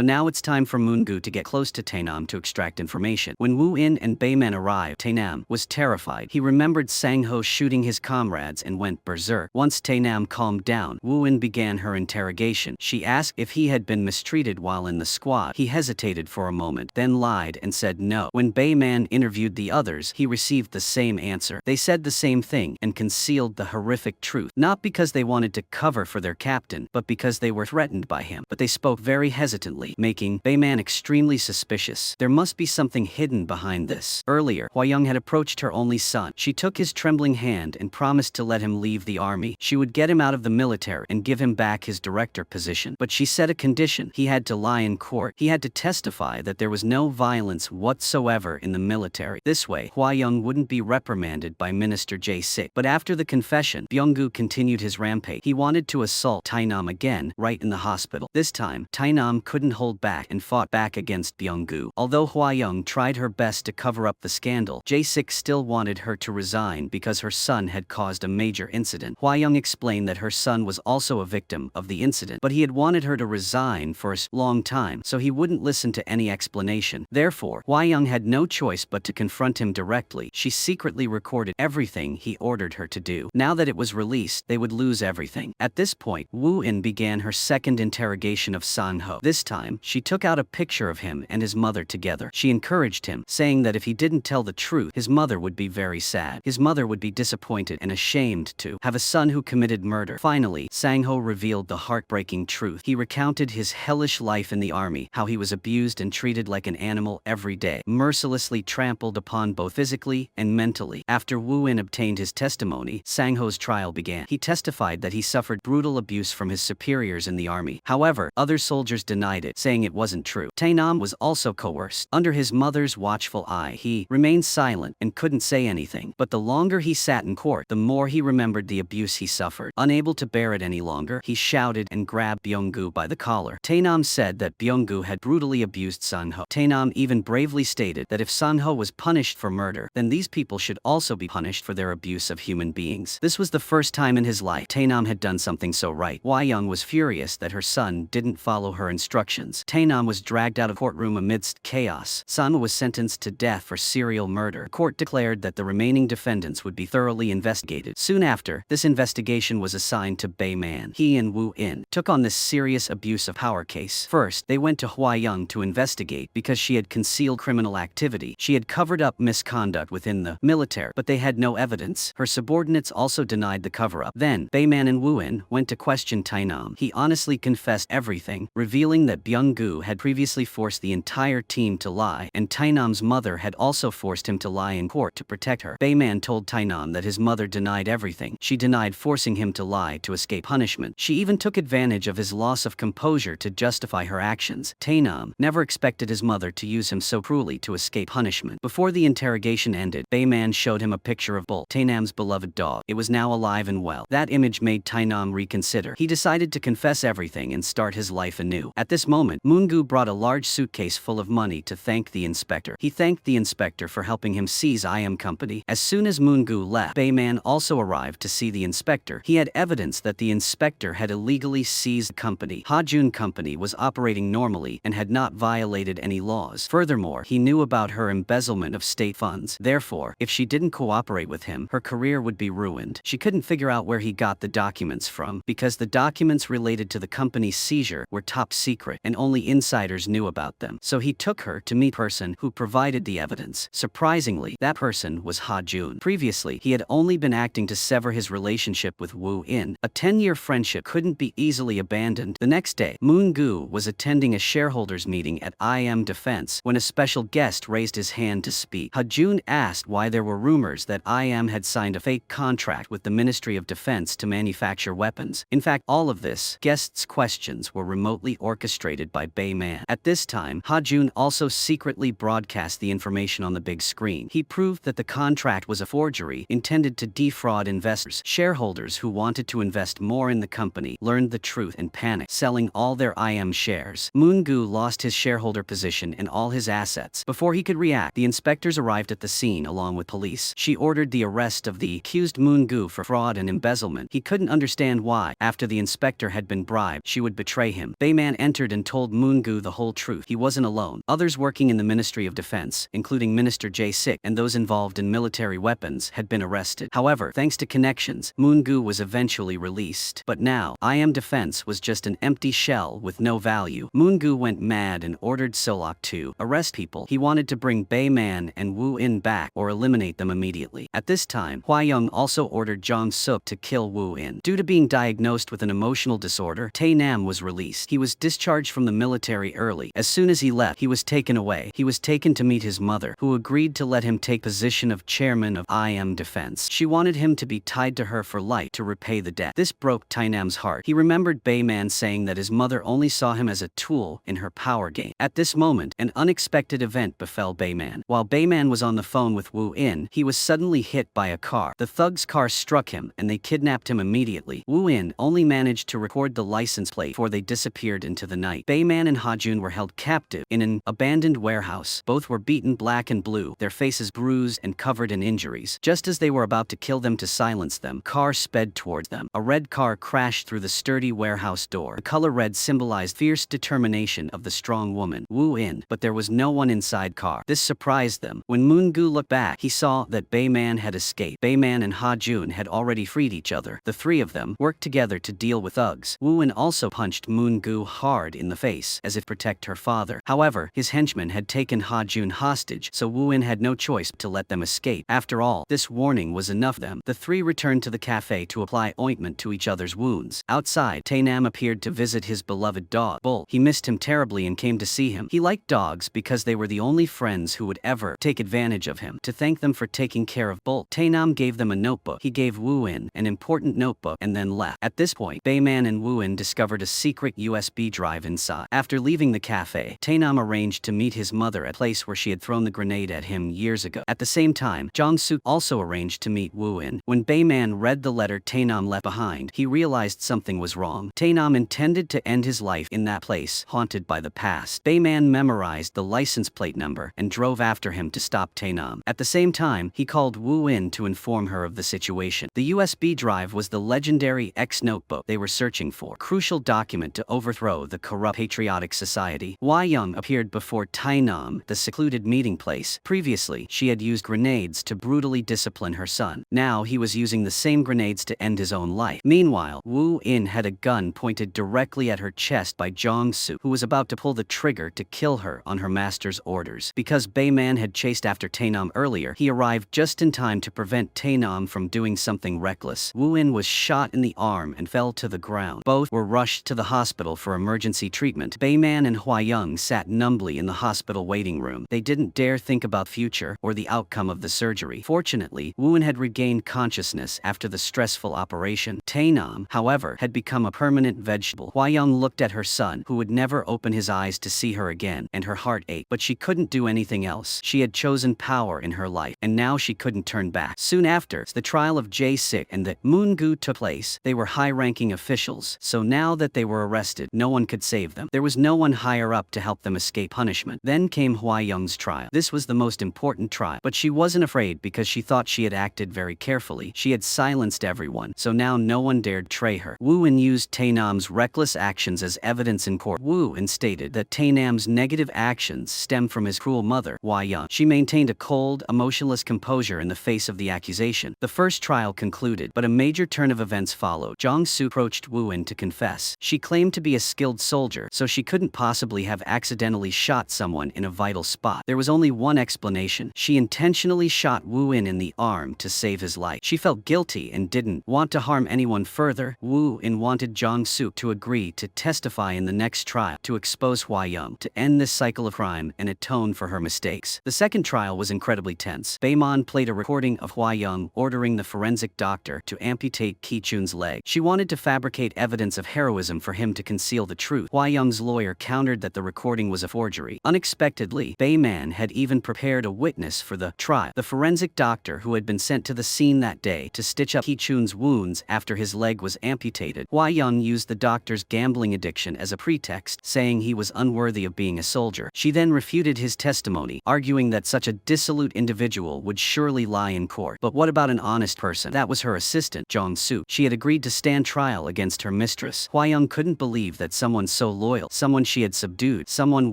now it's time for Mongu to get close to Tynam to extract information. When Wuin and Bayman arrived, Tynam was terrified. He remembered Sang-ho shooting his comrades and went berserk. Once Tynam calmed down, Wuin began her interrogation. She asked if he had been mistreated while in the squad. He hesitated for a moment, then lied and said no. When Bayman interviewed the others, he received the same answer. They said the same thing and concealed the horrific truth, not because they wanted to cover for their captain, but because they were threatened by him. But they spoke very hesitantly, making Bayman extremely suspicious. There must be something hidden behind this. Earlier, Hayong had approached her only son. She took his trembling hand and promised to let him leave the army. She would get him out of the military and give him back his director position. But she set a condition. He had to lie in court. He had to testify that there was no violence whatsoever in the military. This way, Hayong wouldn't be reprimanded by Minister J6. But after the confession, Byung-gu continued his rampage. He wanted to assault Tynam again, right in the hospital. This time, Tynam couldn't hold back and fought back against Byung-gu. Although Hayong tried her best to cover up the scandal, J6 still wanted her to resign because her son had caused a major incident. Hayong explained that her son was also a victim of the incident, but he had wanted her to resign for a long time, so he wouldn't listen to any explanation. Therefore, Hayong had no choice but to confront him directly. She secretly recorded everything he ordered her to do. Now that it was released, they would lose everything. At this point, Wuin began her second interrogation of Sang-ho. This time, she took out a picture of him and his mother together. She encouraged him, saying that if he didn't tell the truth, his mother would be very sad. His mother would be disappointed and ashamed to have a son who committed murder. Finally, Sang-ho revealed the heartbreaking truth. He recounted his hellish life in the army, how he was abused and treated like an animal every day, mercilessly trampled upon both physically and mentally. After Wuin obtained his testimony, Sang-ho's trial began. He testified that he suffered brutal abuse from his superiors in the army. However, other soldiers denied it, saying it wasn't true. Tynam was also coerced. Under his mother's watchful eye, he remained silent and couldn't say anything. But the longer he sat in court, the more he remembered the abuse he suffered. Unable to bear it any longer, he shouted and grabbed Byung-gu by the collar. Tynam said that Byung-gu had brutally abused Sang-ho. Tynam even bravely stated that if Sang-ho was punished for murder, then these people should also be punished for their abuse universe of human beings. This was the first time in his life Tynam had done something so right. Hayong was furious that her son didn't follow her instructions. Tynam was dragged out of courtroom amidst chaos. Son was sentenced to death for serial murder. The court declared that the remaining defendants would be thoroughly investigated. Soon after, this investigation was assigned to Bayman. He and Wuin took on this serious abuse of power case. First, they went to Hayong to investigate because she had concealed criminal activity. She had covered up misconduct within the military, but they had no evidence. Her subordinates also denied the cover-up. Then, Bayman and Wuin went to question Tynam. He honestly confessed everything, revealing that Mongu had previously forced the entire team to lie, and Tynam's mother had also forced him to lie in court to protect her. Bayman told Tynam that his mother denied everything. She denied forcing him to lie to escape punishment. She even took advantage of his loss of composure to justify her actions. Tynam never expected his mother to use him so cruelly to escape punishment. Before the interrogation ended, Bayman showed him a picture of Bull, Tynam's beloved dog. It was now alive and well. That image made Tynam reconsider. He decided to confess everything and start his life anew. At this moment, Mongu brought a large suitcase full of money to thank the inspector. He thanked the inspector for helping him seize IM Company. As soon as Mongu left, Bayman also arrived to see the inspector. He had evidence that the inspector had illegally seized the company. Hayong Company was operating normally and had not violated any laws. Furthermore, he knew about her embezzlement of state funds. Therefore, if she didn't cooperate with him, her career would be ruined. She couldn't figure out where he got the documents from, because the documents related to the company's seizure were top secret and only insiders knew about them. So he took her to meet a person who provided the evidence. Surprisingly, that person was Hayong. Previously, he had only been acting to sever his relationship with Wuin. A 10-year friendship couldn't be easily abandoned. The next day, Mongu was attending a shareholders meeting at IM Defense when a special guest raised his hand to speak. Hayong asked why there were rumors that IM had signed a fake contract with the Ministry of Defense to manufacture weapons. In fact, all of this guest's questions were remotely orchestrated by Bayman. At this time, Hayong also secretly broadcast the information on the big screen. He proved that the contract was a forgery intended to defraud investors. Shareholders who wanted to invest more in the company learned the truth and panicked, selling all their IM shares. Mongu lost his shareholder position and all his assets. Before he could react, the inspectors arrived at the scene along with police. She ordered the arrest of the accused Mongu for fraud and embezzlement. He couldn't understand why, after the inspector had been bribed, she would betray him. Bayman entered and told Mongu the whole truth. He wasn't alone. Others working in the Ministry of Defense, including Minister J6 and those involved in military weapons, had been arrested. However, thanks to connections, Mongu was eventually released. But now, IM Defense was just an empty shell with no value. Mongu went mad and ordered Solok to arrest people. He wanted to bring Bayman and Wuin back or eliminate them immediately. At this time, Hayong also ordered Jong Suk to kill Wuin. Due to being diagnosed with an emotional disorder, Tynam was released. He was discharged from the military early. As soon as he left, he was taken away. He was taken to meet his mother, who agreed to let him take position of chairman of IM Defense. She wanted him to be tied to her for life to repay the debt. This broke Tynam's heart. He remembered Bayman saying that his mother only saw him as a tool in her power game. At this moment, an unexpected event befell Bayman. While Bayman was on the phone with Wuin, he was suddenly hit by a car. The thug's car struck him, and they kidnapped him immediately. Wuin only managed to record the license plate before they disappeared into the night. Bayman and Hayong were held captive in an abandoned warehouse. Both were beaten black and blue, their faces bruised and covered in injuries. Just as they were about to kill them to silence them, car sped towards them. A red car crashed through the sturdy warehouse door. The color red symbolized fierce determination of the strong woman, Wuin, but there was no one inside car. This surprised them. When Mongu looked back, he saw that Bayman had escaped. Bayman and Hayong had already freed each other. The three of them worked together to deal with thugs. Wuin also punched Mongu hard in the face, as if to protect her father. However, his henchmen had taken Hayong hostage, so Wuin had no choice but to let them escape. After all, this warning was enough for them. The three returned to the cafe to apply ointment to each other's wounds. Outside, Tynam appeared to visit his beloved dog, Bull. He missed him terribly and came to see him. He liked dogs because they were the only friends who would ever take advantage of him. To thank them for taking care of Bull, Tynam gave them a notebook. He gave Wuin an important notebook and then left. At this point, Bayman and Wuin discovered a secret USB drive inside. After leaving the cafe, Tynam arranged to meet his mother at a place where she had thrown the grenade at him years ago. At the same time, Jong Suk also arranged to meet Wuin. When Bayman read the letter Tynam left behind, he realized something was wrong. Tynam intended to end his life in that place, haunted by the past. Bayman memorized the license plate number and drove after him to stop Tynam. At the same time, he called Wuin to inform inform her of the situation. The USB drive was the legendary X notebook they were searching for, crucial document to overthrow the corrupt patriotic society. Hayong appeared before Tynam, the secluded meeting place. Previously, she had used grenades to brutally discipline her son. Now he was using the same grenades to end his own life. Meanwhile, Wuin had a gun pointed directly at her chest by Jiangsu, who was about to pull the trigger to kill her on her master's orders. Because Bayman had chased after Tynam earlier, he arrived just in time to prevent Tynam from doing something reckless. Wuin was shot in the arm and fell to the ground. Both were rushed to the hospital for emergency treatment. Bayman and Hayong sat numbly in the hospital waiting room. They didn't dare think about future or the outcome of the surgery. Fortunately, Wuin had regained consciousness after the stressful operation. Tynam, however, had become a permanent vegetable. Hayong looked at her son, who would never open his eyes to see her again, and her heart ached. But she couldn't do anything else. She had chosen power in her life, and now she couldn't turn back. Soon after, the trial of J6 and the Mongu took place. They were high-ranking officials, so now that they were arrested, no one could save them. There was no one higher up to help them escape punishment. Then came Hayong's trial. This was the most important trial, but she wasn't afraid because she thought she had acted very carefully. She had silenced everyone, so now no one dared betray her. Wuin used Tynam's reckless actions as evidence in court. Wuin stated that Tynam's negative actions stemmed from his cruel mother, Hayong. She maintained a cold, emotionless composure in the face of the accusation. The first trial concluded, but a major turn of events followed. Jiangsu approached Wuin to confess. She claimed to be a skilled soldier, so she couldn't possibly have accidentally shot someone in a vital spot. There was only one explanation. She intentionally shot Wuin in the arm to save his life. She felt guilty and didn't want to harm anyone further. Wuin wanted Jiangsu to agree to testify in the next trial to expose Hayong, to end this cycle of crime and atone for her mistakes. The second trial was incredibly tense. Bayman played a recording of Hayong ordering the forensic doctor to amputate Kichun's leg. She wanted to fabricate evidence of heroism for him to conceal the truth. Hayong's lawyer countered that the recording was a forgery. Unexpectedly, Bayman had even prepared a witness for the trial. The forensic doctor who had been sent to the scene that day to stitch up Kichun's wounds after his leg was amputated. Hayong used the doctor's gambling addiction as a pretext, saying he was unworthy of being a soldier. She then refuted his testimony, arguing that such a dissolute individual would surely lie in court. But what about an honest person? That was her assistant, Jiangsu. She had agreed to stand trial against her mistress. Hayong couldn't believe that someone so loyal, someone she had subdued, someone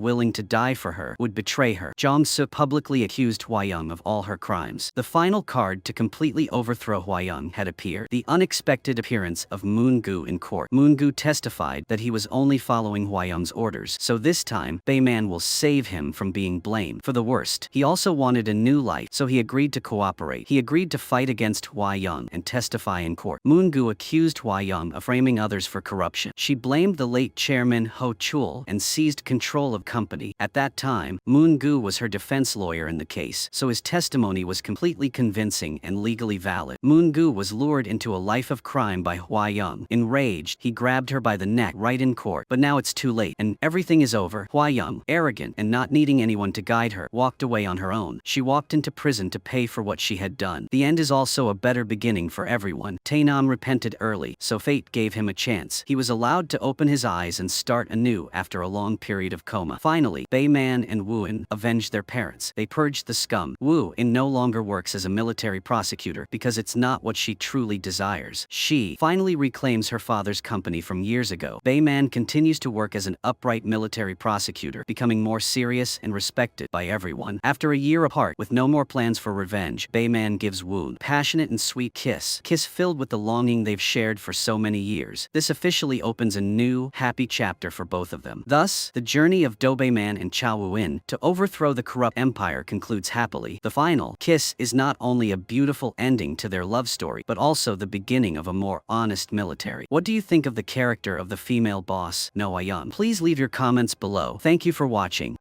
willing to die for her, would betray her. Jiangsu publicly accused Hayong of all her crimes. The final card to completely overthrow Hayong had appeared: the unexpected appearance of Mongu in court. Mongu testified that he was only following Hayong's orders, so this time, Bayman will save him from being blamed for the worst. He also wanted a new life, so he agreed to cooperate. He agreed to fight against Hayong and testify in court. Mongu accused Hayong of framing others for corruption. She blamed the late chairman Ho Chul and seized control of company. At that time, Mongu was her defense lawyer in the case, so his testimony was completely convincing and legally valid. Mongu was lured into a life of crime by Hayong. Enraged, he grabbed her by the neck right in court. But now it's too late, and everything is over. Hayong, arrogant and not needing anyone to guide her, walked away on her own. She walked into prison to pay for what she had done. The end is also a better beginning for everyone. Tynam repented early, so fate gave him a chance. He was allowed to open his eyes and start anew after a long period of coma. Finally, Bayman and Wuin avenged their parents. They purged the scum. Wuin no longer works as a military prosecutor because it's not what she truly desires. She finally reclaims her father's company from years ago. Bayman continues to work as an upright military prosecutor, becoming more serious and respected by everyone. After a year apart, with no more plans for revenge, Bayman gives Wuin a passionate and sweet kiss filled with the longing they've shared for so many years. This officially opens a new, happy chapter for both of them. Thus, the journey of Do Bayman and Chao Wuin to overthrow the corrupt empire concludes happily. The final kiss is not only a beautiful ending to their love story, but also the beginning of a more honest military. What do you think of the character of the female boss, No Hayong? Please leave your comments below. Thank you for watching.